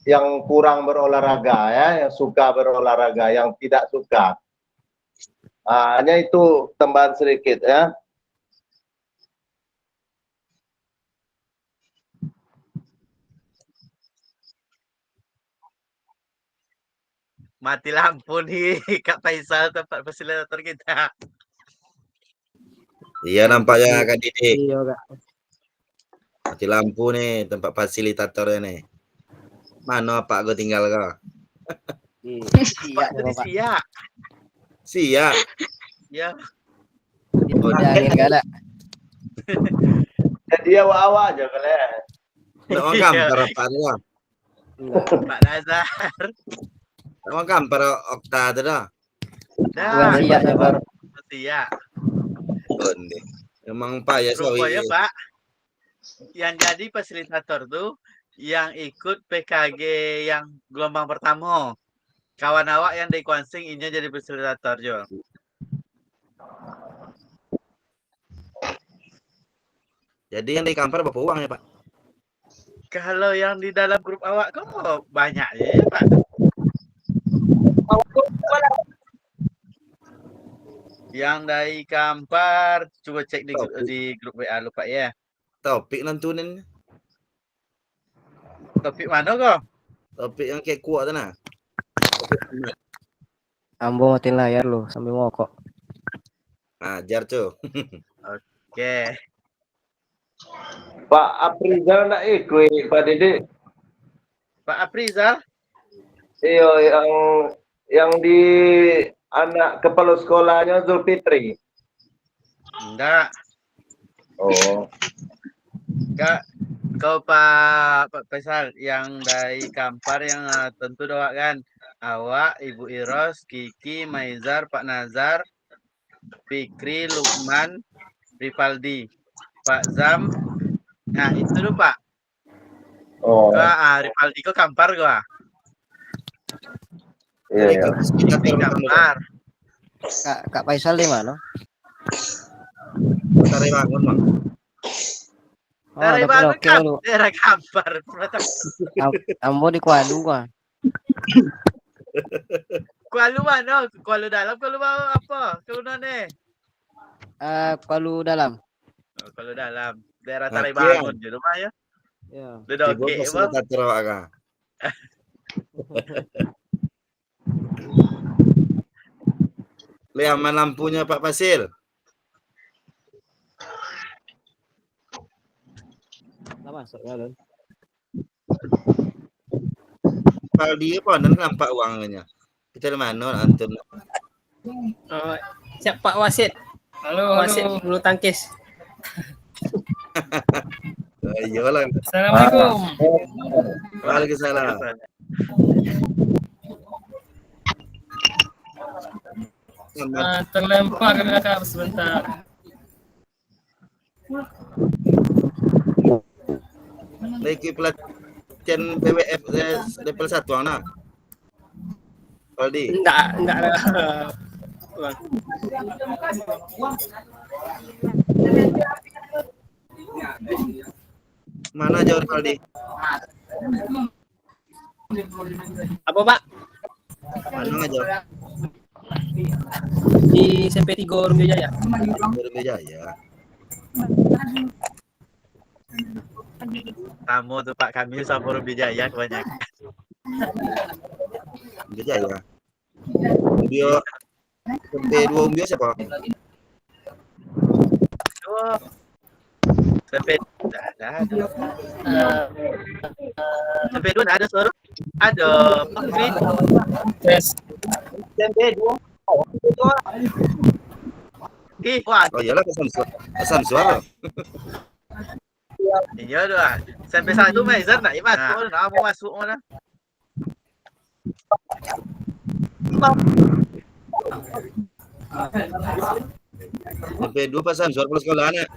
yang kurang berolahraga ya, yang suka berolahraga, yang tidak suka. Hanya itu tambahan sedikit ya. Mati lampu nih Kak Faisal, tempat fasilitator kita. Iya nampaknya Kak Didik. Iya Kak. Mati lampu nih tempat fasilitatornya nih. Mana Pak gue tinggal kau? Iya Jadi Pak. siap. Siap. Ya. Udah angin gak ada. Jadi awak-awak aja boleh. Nggak mau gambar apa dah? Pak Nazar. Nggak mau gambar Okta itu dah. Dah. Siap ya Pak. Siap. Nih. Emang Pak ya Rupanya Pak, yang jadi fasilitator tuh yang ikut PKG yang gelombang pertama. Kawan awak yang dari Kuansing ini jadi fasilitator Jo. Jadi yang di kamar berapa uang ya Pak? Kalau yang di dalam grup awak kok banyak ya Pak. Yang dari Kampar, coba cek di grup WA lupa ya. Topik nentunin. Topik mana kok? Topik yang kayak kuat tuh nah. Ambo matiin layar lu sambil ngokok. Ajar tuh. Oke. Pak Aprizal nak ikut Pak Didik. Pak Aprizal? Iya, yang di anak kepala sekolahnya Zulfitri. Enggak. Oh. Kak, kau Pak Faisal yang dari Kampar yang tentu doa kan. Awak, Ibu Iros, Kiki, Maizar, Pak Nazar, Fikri, Lukman, Rivaldi, Pak Zam. Nah, itu dulu Pak. Oh. Rivaldi kok Kampar gua. Iya. Kampar. Kak Faisal di mana? Cari bangun Bang. Oh, Dari ada mana oke lu. daerah Kampar. Ambo di Kuadu gua. Kualu mana? Kualu dalam, Kualu bawah apa? Kualu nane? Kuadu dalam. Oh, Kualu dalam. Daerah Nah, Tarai Bangun di rumah ya. Ya. Udah Ibu oke, Bang. fasilitator awak kah? Lihat aman lampunya Pak Fasil. Lah masuk ya, Lun. Kalau dia pun nampak uangnya. Kita di mana antum? Oh, siap Pak Wasit. Halo, Wasit halo. bulu tangkis. Iya lah. Assalamualaikum. Waalaikumsalam. Terlempar kakak sebentar. Lagi pelatihan BWF level 1 anak. Aldi. Enggak ada. Bang. Mana jauh Aldi? Apa Pak? Mana jauh? Di SMP 3 Rumah Jaya. Berbeda ya. tamu tuh Pak Kamil sama Rubijaya kebanyakan. Bijaya. Umbio sampai 2 umbio siapa? Oh, sampai ada. Eh, Sampai dua ada suara. Ada Fikri. tes. Sampai dua. Ih, wah, Oh iyalah pesan suara. iya doang. Sampai satu Meiser nak masuk, nak mau masuk mana? Sampai 2 pesan suara kalau sekolah anak.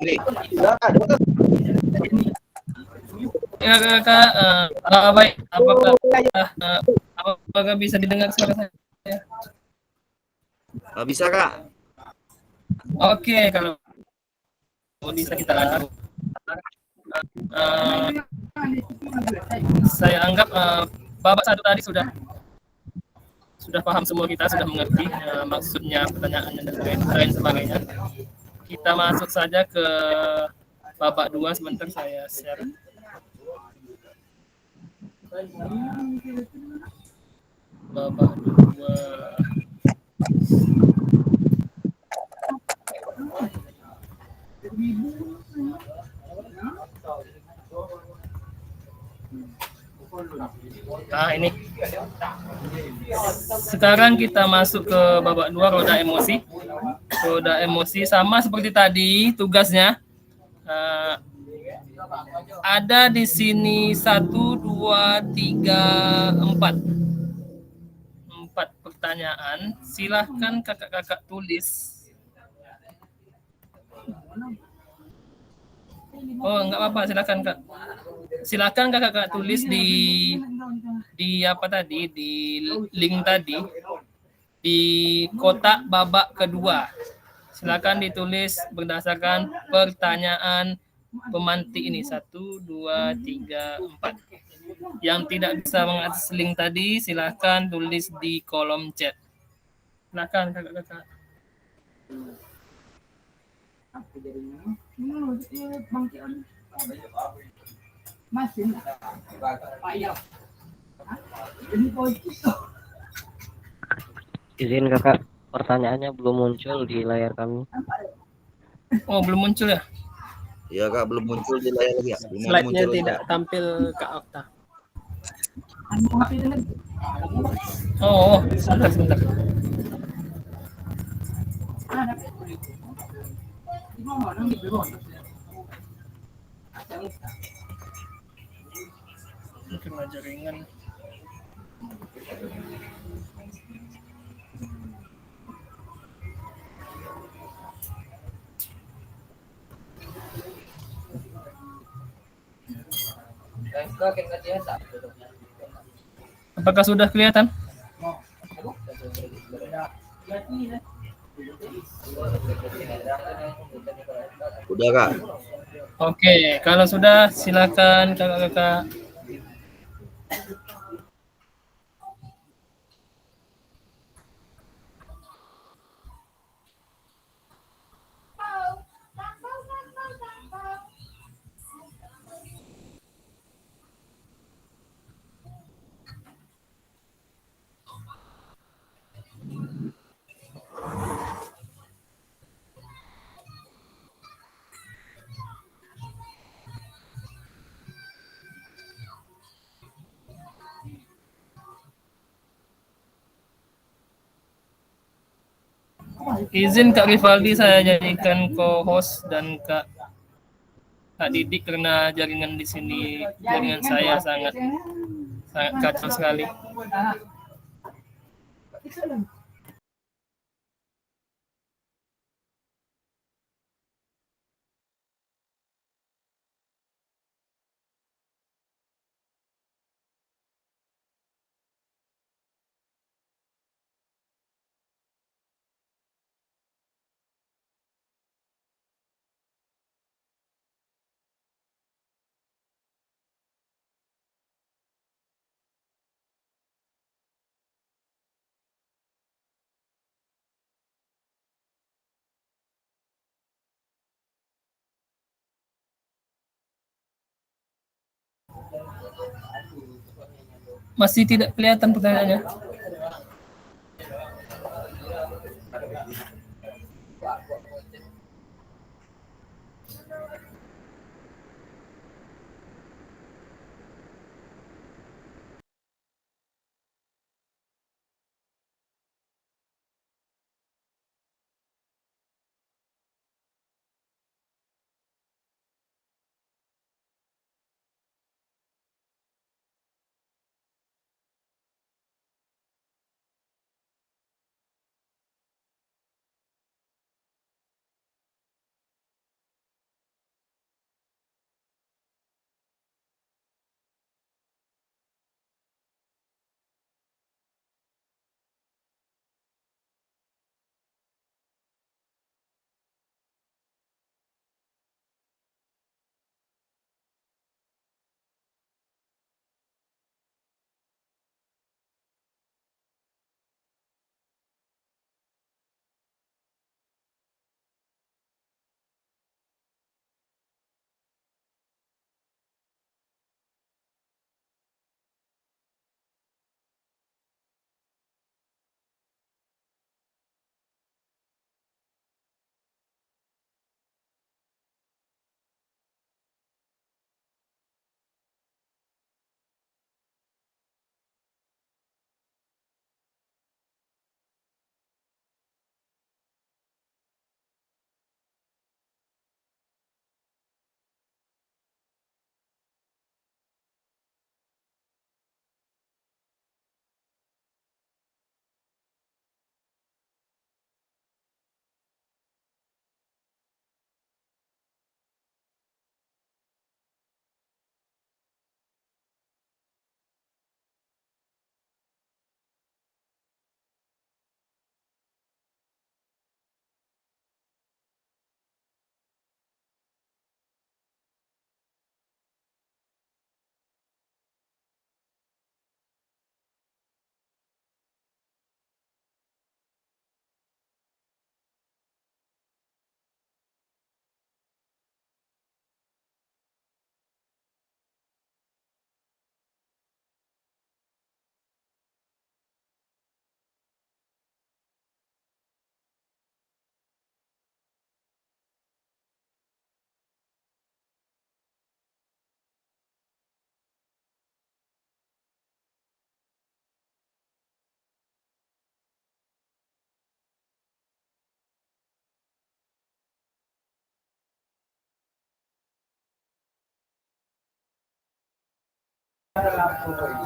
Ini Ya kakak, baik. Apakah bisa didengar suara saya? bisa Kak. Oke, kalau bisa kita lanjut. Saya anggap babak satu tadi sudah paham semua, kita sudah mengerti maksudnya, pertanyaannya dan lain sebagainya. Kita masuk saja ke babak 2. Sebentar saya share. Babak 2. Nah, ini. Sekarang kita masuk ke babak 2, roda emosi. Roda emosi sama seperti tadi tugasnya. Ada di sini 1, 2, 3, 4 pertanyaan. Silahkan kakak-kakak tulis. Oh, enggak apa-apa, silakan kakak tulis di apa tadi, di link tadi, di kotak babak kedua. Silakan ditulis berdasarkan pertanyaan pemantik ini, 1, 2, 3, 4. Yang tidak bisa mengakses link tadi, silakan tulis di kolom chat. Silakan kakak-kakak. Izin kakak, pertanyaannya belum muncul di layar kami. Oh, belum muncul ya? Iya Kak, belum muncul di layar lagi ya. Slide-nya tidak tampil Kak Okta. Oh, sebentar. Kena jaringan. Apakah sudah kelihatan? Udah Kak. Oke, kalau sudah silakan kakak-kakak. Izin Kak Rivaldi, saya jadikan co-host dan Kak Didik karena jaringan di sini, jaringan saya sangat kacau sekali. Masih tidak kelihatan pertanyaannya.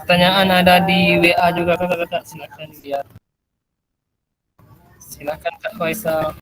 Pertanyaan ada di WA juga kakak-kakak, silakan lihat. Silakan Kak Faisal.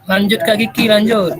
Lanjut Kak Kiki, lanjut.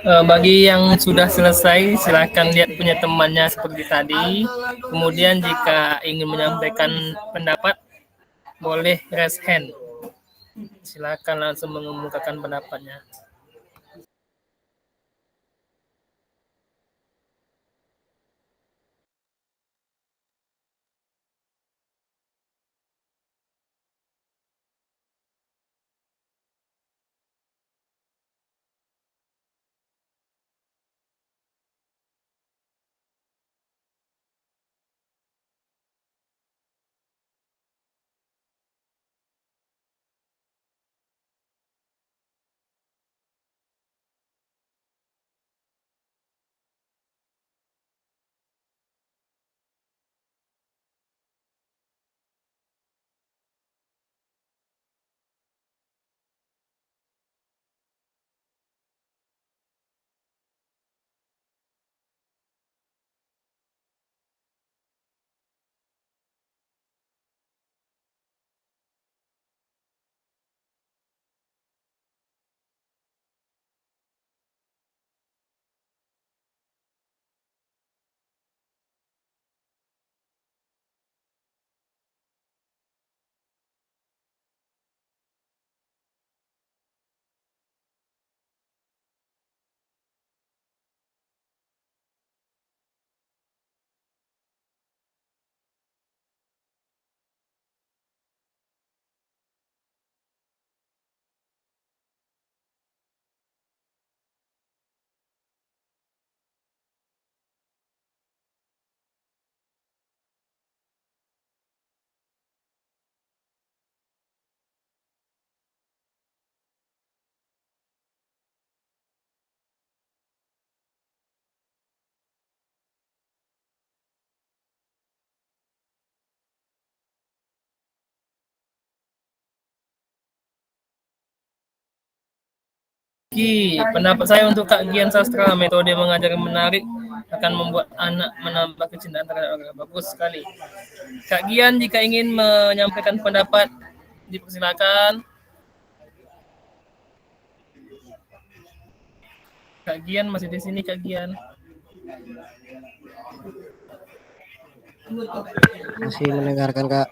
Bagi yang sudah selesai, silakan lihat punya temannya seperti tadi. Kemudian jika ingin menyampaikan pendapat, boleh raise hand. Silakan langsung mengemukakan pendapatnya. Pendapat saya untuk Kak Gian Sastra, metode mengajar yang menarik akan membuat anak menambah kecintaan terhadap olahraga. Bagus sekali. Kak Gian, jika ingin menyampaikan pendapat, dipersilakan. Kak Gian masih di sini, Kak Gian. Masih mendengarkan, Kak.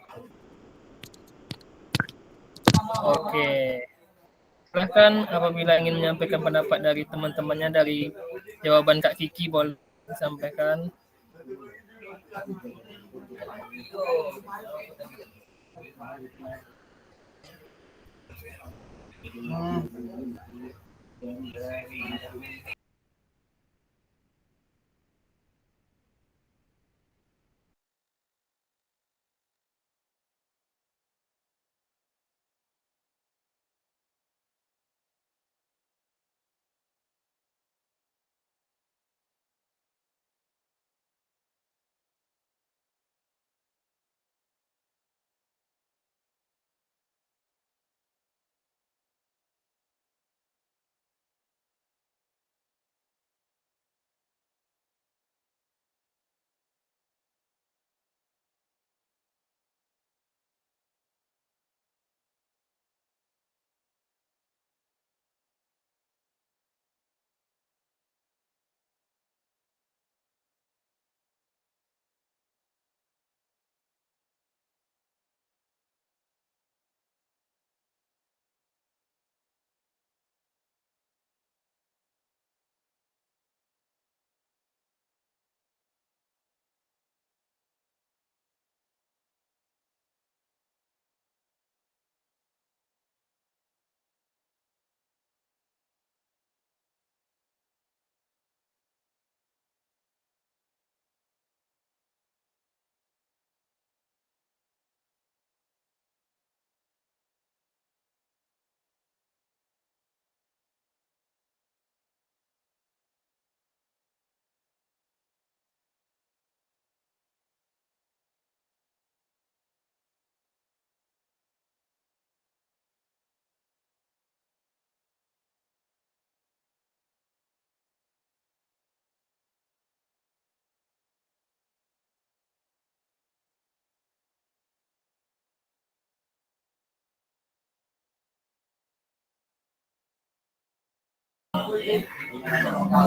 Oke. Silahkan apabila ingin menyampaikan pendapat dari teman-temannya dari jawaban Kak Kiki, boleh disampaikan.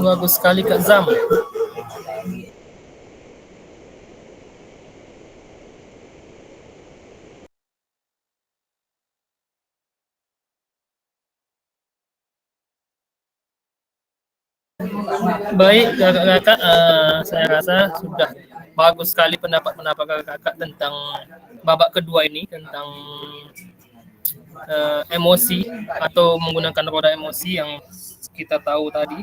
Bagus sekali Kak Zam. Baik kakak-kakak, saya rasa sudah bagus sekali pendapat-pendapat kakak-kakak tentang babak kedua ini, tentang emosi atau menggunakan roda emosi yang kita tahu tadi.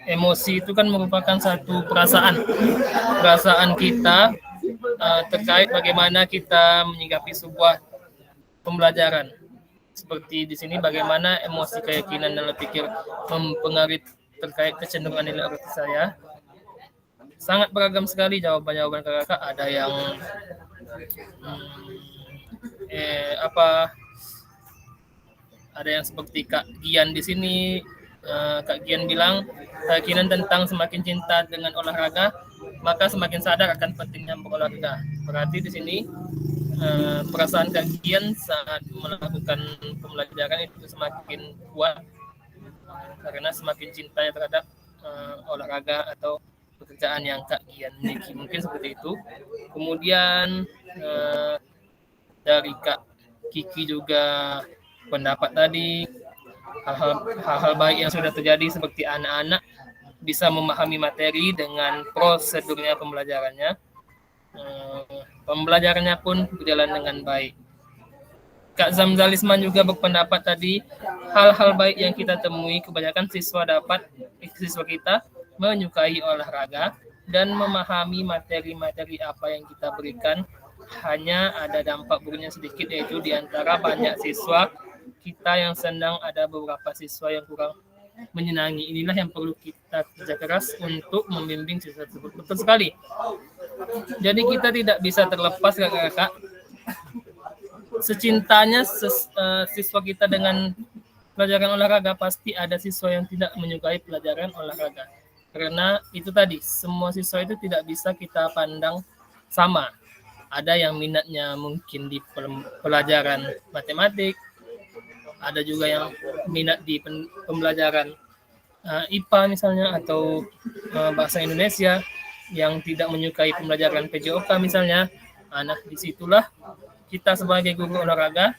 Emosi itu kan merupakan satu perasaan kita terkait bagaimana kita menyikapi sebuah pembelajaran. Seperti di sini bagaimana emosi, keyakinan, dan pikir mempengaruhi terkait kecenderungan nilai arti saya. Sangat beragam sekali jawaban-jawaban kakak. Ada yang ada yang seperti Kak Gian di sini. Kak Gian bilang keyakinan tentang semakin cinta dengan olahraga, maka semakin sadar akan pentingnya berolahraga. Berarti di sini perasaan Kak Gian saat melakukan pembelajaran itu semakin kuat karena semakin cintanya terhadap olahraga atau pekerjaan yang Kak Gian miliki. Mungkin seperti itu. Kemudian dari Kak Kiki juga pendapat tadi, hal-hal baik yang sudah terjadi seperti anak-anak bisa memahami materi dengan prosedurnya pembelajarannya. Pembelajarannya pun berjalan dengan baik. Kak Zamzalisman juga berpendapat tadi, hal-hal baik yang kita temui kebanyakan siswa kita menyukai olahraga dan memahami materi-materi apa yang kita berikan. Hanya ada dampak buruknya sedikit, yaitu di antara banyak siswa kita yang senang, ada beberapa siswa yang kurang menyenangi. Inilah yang perlu kita kerja keras untuk membimbing siswa tersebut. Betul sekali. Jadi kita tidak bisa terlepas kakak-kakak, secintanya siswa kita dengan pelajaran olahraga, pasti ada siswa yang tidak menyukai pelajaran olahraga. Karena itu tadi, semua siswa itu tidak bisa kita pandang sama. Ada yang minatnya mungkin di pelajaran matematik, ada juga yang minat di pembelajaran IPA misalnya, atau bahasa Indonesia, yang tidak menyukai pembelajaran PJOK misalnya. Nah, disitulah kita sebagai guru olahraga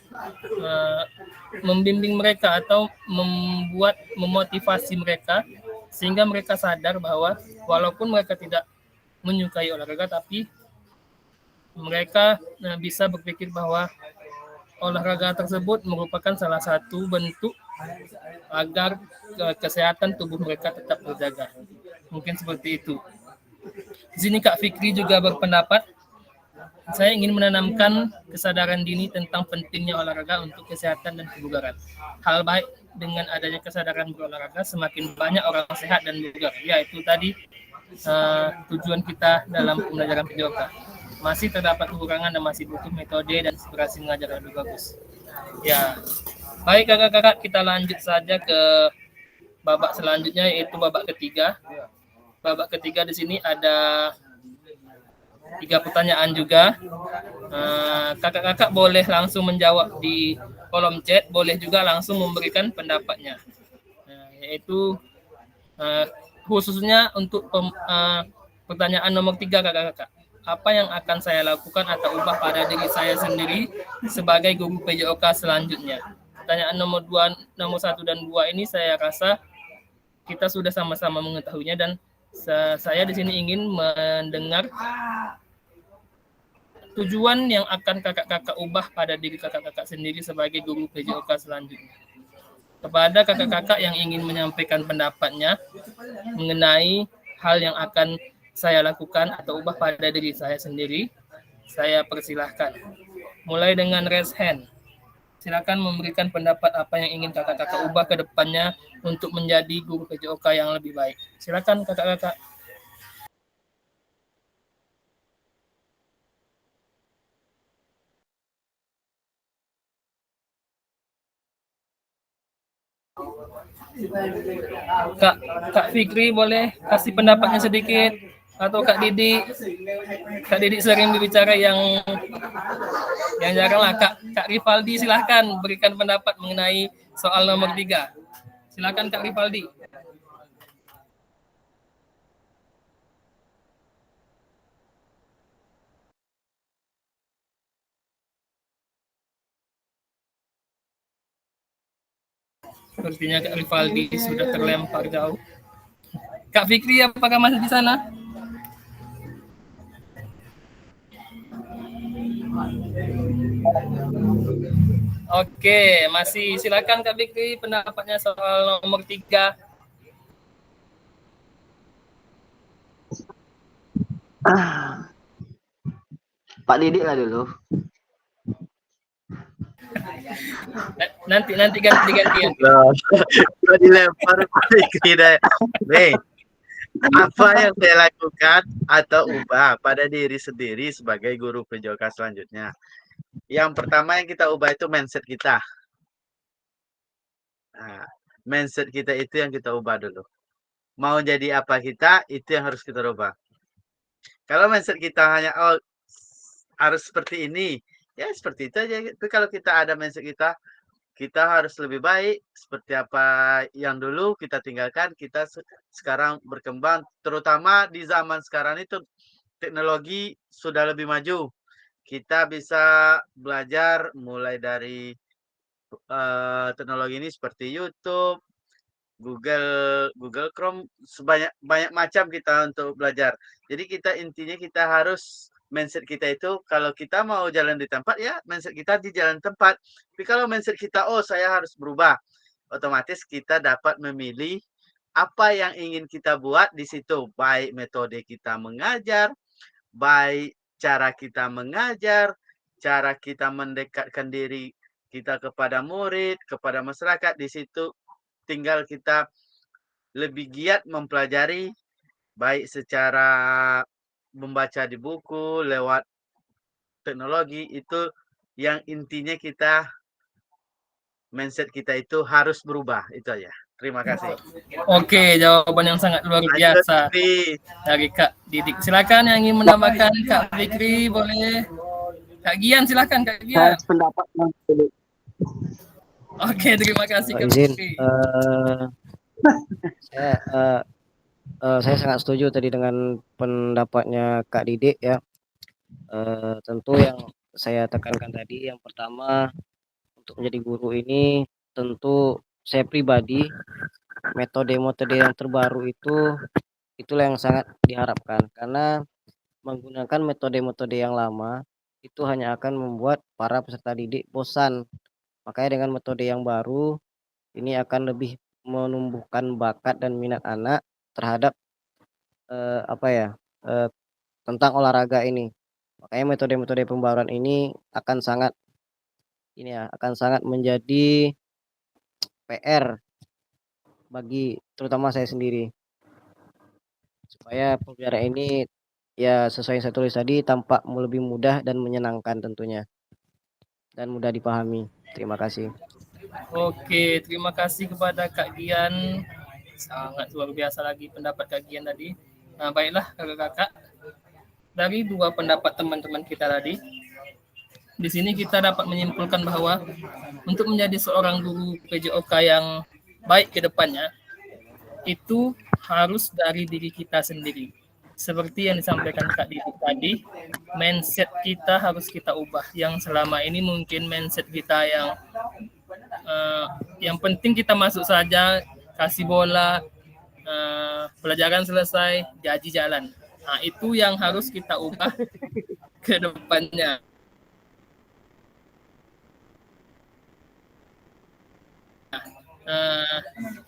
membimbing mereka atau memotivasi mereka sehingga mereka sadar bahwa walaupun mereka tidak menyukai olahraga, tapi mereka bisa berpikir bahwa olahraga tersebut merupakan salah satu bentuk agar kesehatan tubuh mereka tetap terjaga. Mungkin seperti itu. Di sini Kak Fikri juga berpendapat, saya ingin menanamkan kesadaran dini tentang pentingnya olahraga untuk kesehatan dan kebugaran. Hal baik dengan adanya kesadaran berolahraga, semakin banyak orang sehat dan bugar. Ya, itu tadi tujuan kita dalam pembelajaran PJOK. Masih terdapat kekurangan dan masih butuh metode dan inspirasi mengajar lebih bagus. Ya, baik kakak-kakak, kita lanjut saja ke babak selanjutnya, yaitu babak ketiga. Babak ketiga di sini ada 3 pertanyaan juga. Kakak-kakak boleh langsung menjawab di kolom chat, boleh juga langsung memberikan pendapatnya. Yaitu khususnya untuk pertanyaan nomor 3 kakak-kakak. Apa yang akan saya lakukan atau ubah pada diri saya sendiri sebagai guru PJOK selanjutnya? Pertanyaan nomor 1 dan 2 ini saya rasa kita sudah sama-sama mengetahuinya, dan saya di sini ingin mendengar tujuan yang akan kakak-kakak ubah pada diri kakak-kakak sendiri sebagai guru PJOK selanjutnya. Kepada kakak-kakak yang ingin menyampaikan pendapatnya mengenai hal yang akan saya lakukan atau ubah pada diri saya sendiri, saya persilahkan. Mulai dengan raise hand. Silakan memberikan pendapat apa yang ingin kakak-kakak ubah ke depannya untuk menjadi guru PJOK yang lebih baik. Silakan kakak-kakak. Kak Fikri boleh kasih pendapatnya sedikit. Atau Kak Didik sering berbicara yang jarang lah. Kak Rivaldi silahkan berikan pendapat mengenai soal nomor 3. Silakan Kak Rivaldi. Sepertinya Kak Rivaldi sudah terlempar jauh. Kak Fikri, apakah masih di sana? Oke, masih. Silakan Kak Fikri pendapatnya soal nomor 3. Pak Didik lah dulu. Nanti ganti-gantian. Kalau dilempar tidak. Apa yang saya lakukan atau ubah pada diri sendiri sebagai guru PJOK selanjutnya? Yang pertama yang kita ubah itu mindset kita. Nah, mindset kita itu yang kita ubah dulu. Mau jadi apa kita, itu yang harus kita ubah. Kalau mindset kita hanya harus seperti ini, ya seperti itu aja. Tapi kalau kita ada mindset kita harus lebih baik, seperti apa yang dulu kita tinggalkan, kita sekarang berkembang, terutama di zaman sekarang itu teknologi sudah lebih maju. Kita bisa belajar mulai dari teknologi ini seperti YouTube, Google Chrome, banyak macam kita untuk belajar. Jadi intinya kita harus mindset kita itu, kalau kita mau jalan di tempat, ya mindset kita di jalan tempat. Tapi kalau mindset kita, saya harus berubah, otomatis kita dapat memilih apa yang ingin kita buat di situ, baik metode kita mengajar, baik cara kita mengajar, cara kita mendekatkan diri kita kepada murid, kepada masyarakat. Di situ tinggal kita lebih giat mempelajari, baik secara membaca di buku, lewat teknologi. Itu yang intinya kita, mindset kita itu harus berubah. Itu aja. Terima kasih. Oke, jawaban yang sangat luar biasa dari Kak Didik. Silakan yang ingin menambahkan. Kak Fikri boleh. Kak Gian, silakan Kak Gian. Pendapat Oke, terima kasih Kak izin, Fikri. Saya sangat setuju tadi dengan pendapatnya Kak Didik ya. Tentu yang saya tekankan tadi, yang pertama untuk menjadi guru ini tentu saya pribadi, metode-metode yang terbaru itulah yang sangat diharapkan, karena menggunakan metode-metode yang lama itu hanya akan membuat para peserta didik bosan. Makanya dengan metode yang baru ini akan lebih menumbuhkan bakat dan minat anak terhadap tentang olahraga ini. Makanya metode-metode pembaruan ini akan sangat menjadi PR bagi terutama saya sendiri, supaya pembelajaran ini ya sesuai yang saya tulis tadi tampak lebih mudah dan menyenangkan tentunya, dan mudah dipahami. Terima kasih. Oke, terima kasih kepada Kak Gian. Sangat luar biasa lagi pendapat Kak Gian tadi. Nah, baiklah kakak-kakak, dari dua pendapat teman-teman kita tadi, di sini kita dapat menyimpulkan bahwa untuk menjadi seorang guru PJOK yang baik ke depannya, itu harus dari diri kita sendiri. Seperti yang disampaikan Kak Didik tadi, mindset kita harus kita ubah. Yang selama ini mungkin mindset kita yang penting kita masuk saja, kasih bola, pelajaran selesai, gaji jalan. Nah, itu yang harus kita ubah ke depannya.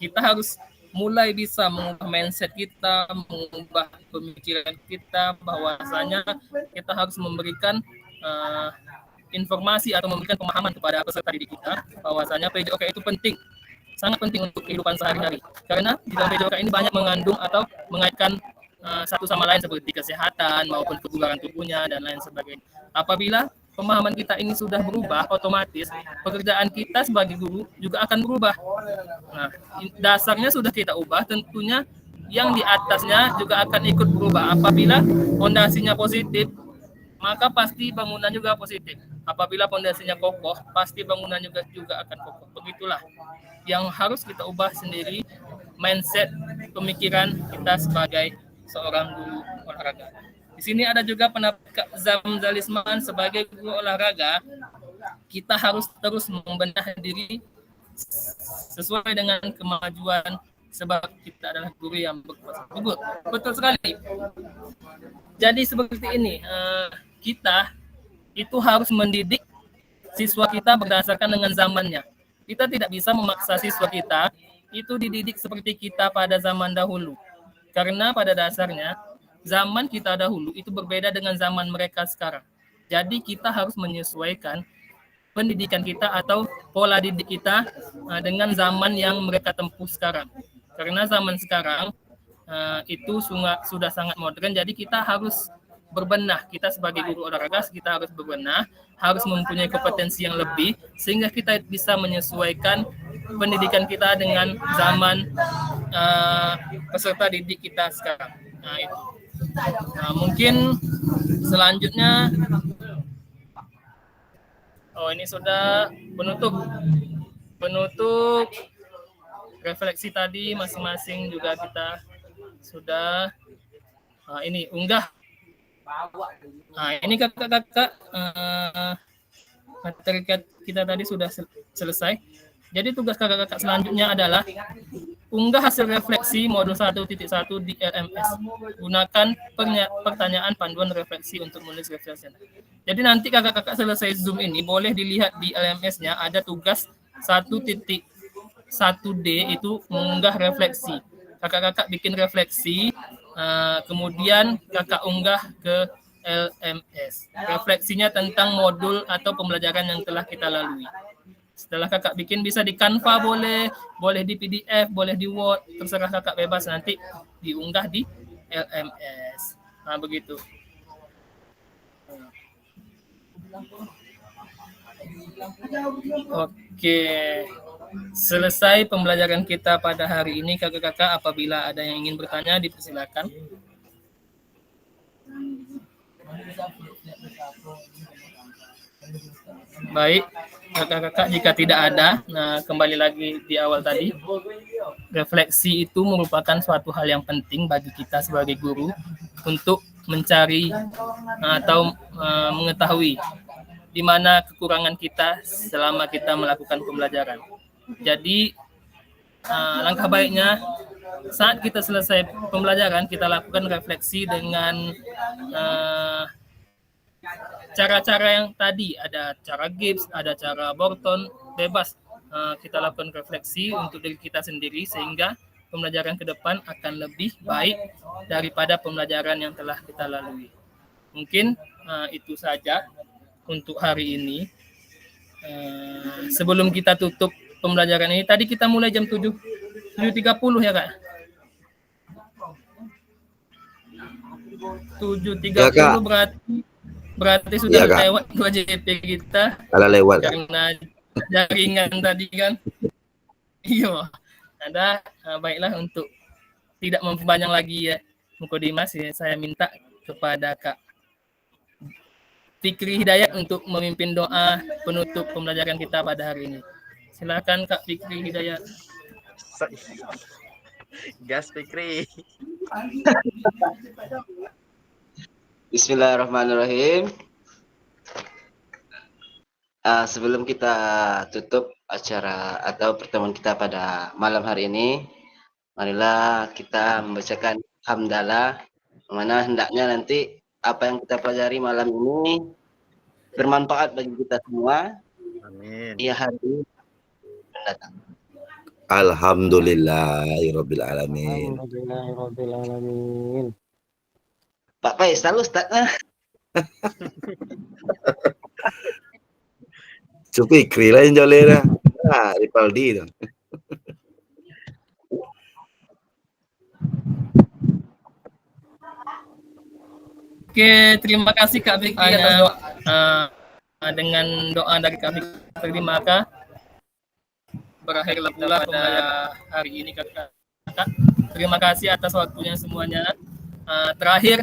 Kita harus mulai bisa mengubah mindset kita, mengubah pemikiran kita, bahwasanya kita harus memberikan informasi atau memberikan pemahaman kepada peserta didik kita, bahwasanya PJOK itu penting, sangat penting untuk kehidupan sehari-hari. Karena di dalam PJOK ini banyak mengandung atau mengaitkan satu sama lain seperti kesehatan maupun kebugaran tubuhnya dan lain sebagainya. Apabila pemahaman kita ini sudah berubah, otomatis pekerjaan kita sebagai guru juga akan berubah. Nah, dasarnya sudah kita ubah, tentunya yang di atasnya juga akan ikut berubah. Apabila fondasinya positif, maka pasti bangunan juga positif. Apabila fondasinya kokoh, pasti bangunan juga akan kokoh. Begitulah yang harus kita ubah sendiri, mindset pemikiran kita sebagai seorang guru olahraga. Di sini ada juga pendapat Kak Zamzal Isman sebagai guru olahraga, kita harus terus membenahi diri sesuai dengan kemajuan sebab kita adalah guru yang berkuasa. Betul sekali. Jadi seperti ini, kita itu harus mendidik siswa kita berdasarkan dengan zamannya. Kita tidak bisa memaksa siswa kita itu dididik seperti kita pada zaman dahulu. Karena pada dasarnya zaman kita dahulu itu berbeda dengan zaman mereka sekarang. Jadi kita harus menyesuaikan pendidikan kita atau pola didik kita dengan zaman yang mereka tempuh sekarang. Karena zaman sekarang itu sudah sangat modern, jadi kita harus berbenah. Kita sebagai guru olahraga, kita harus berbenah, harus mempunyai kompetensi yang lebih, sehingga kita bisa menyesuaikan pendidikan kita dengan zaman peserta didik kita sekarang. Nah, itu. Nah, mungkin selanjutnya, ini sudah penutup refleksi tadi masing-masing juga kita sudah ini unggah. Nah, ini kakak-kakak materi kita tadi sudah selesai. Jadi tugas kakak-kakak selanjutnya adalah unggah hasil refleksi modul 1.1 di LMS. Gunakan pertanyaan panduan refleksi untuk menulis refleksi. Jadi nanti kakak-kakak selesai Zoom ini boleh dilihat di LMS-nya ada tugas 1.1D itu mengunggah refleksi. Kakak-kakak bikin refleksi, kemudian kakak unggah ke LMS. Refleksinya tentang modul atau pembelajaran yang telah kita lalui. Setelah kakak bikin bisa di Canva boleh di PDF, boleh di Word, terserah kakak bebas, nanti diunggah di LMS. Nah, begitu. Oke. Selesai pembelajaran kita pada hari ini, kakak-kakak. Apabila ada yang ingin bertanya, dipersilakan. Baik, kakak-kakak, jika tidak ada, nah kembali lagi di awal tadi. Refleksi itu merupakan suatu hal yang penting bagi kita sebagai guru untuk mencari atau mengetahui di mana kekurangan kita selama kita melakukan pembelajaran. Jadi langkah baiknya saat kita selesai pembelajaran, kita lakukan refleksi dengan cara-cara yang tadi. Ada cara Gibbs, ada cara Borton, bebas. Kita lakukan refleksi untuk diri kita sendiri sehingga pembelajaran ke depan akan lebih baik daripada pembelajaran yang telah kita lalui. Mungkin itu saja untuk hari ini. Sebelum kita tutup pembelajaran ini, tadi kita mulai jam 7.30 ya Kak? 7.30 berarti sudah lewat 2 JP kita. Kalau lewat karena jaringan tadi kan. Iya. Ada baiklah, untuk tidak memperpanjang lagi ya Mukodimas, ya, saya minta kepada Kak Fikri Hidayat untuk memimpin doa penutup pembelajaran kita pada hari ini. Silakan Kak Fikri Hidayat. Gas Fikri. Bismillahirrahmanirrahim. Sebelum kita tutup acara atau pertemuan kita pada malam hari ini, marilah kita membacakan hamdalah, mana hendaknya nanti apa yang kita pelajari malam ini bermanfaat bagi kita semua. Amin. Di hari mendatang. Alhamdulillahirabbil alamin. Alhamdulillahirabbil alamin. Pak Faisal Ustaznya. Fikri lah yang jolera. Ripaldi itu. Oke, terima kasih Kak Fikri atas doa. Dengan doa dari Kak Fikri, maka berakhirlah pada hari ini kakak. terima kasih atas waktunya semuanya. Terakhir,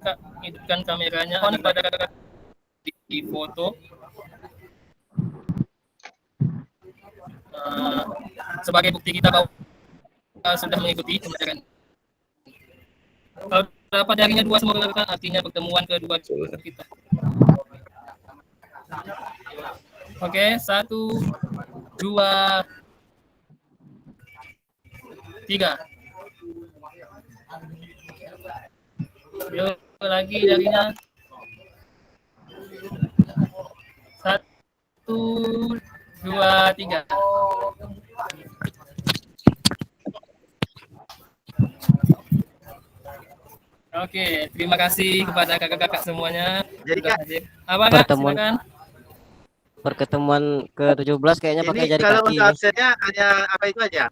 Kak, hidupkan kameranya pada kakak di foto. Sebagai bukti kita bahwa sudah mengikuti pembelajaran. Kalau dapat jarinya 2 semua rekan, artinya pertemuan kedua kita. Oke, 1, 2, 3. Yuk lagi jarinya. 1, 2, 3. Oke, terima kasih kepada kakak-kakak semuanya. Jadi Kak, Apa Kak? Pertemuan Silakan. pertemuan ke-17 kayaknya pakai ini jari kalau kaki untuk ini. absennya hanya apa itu aja?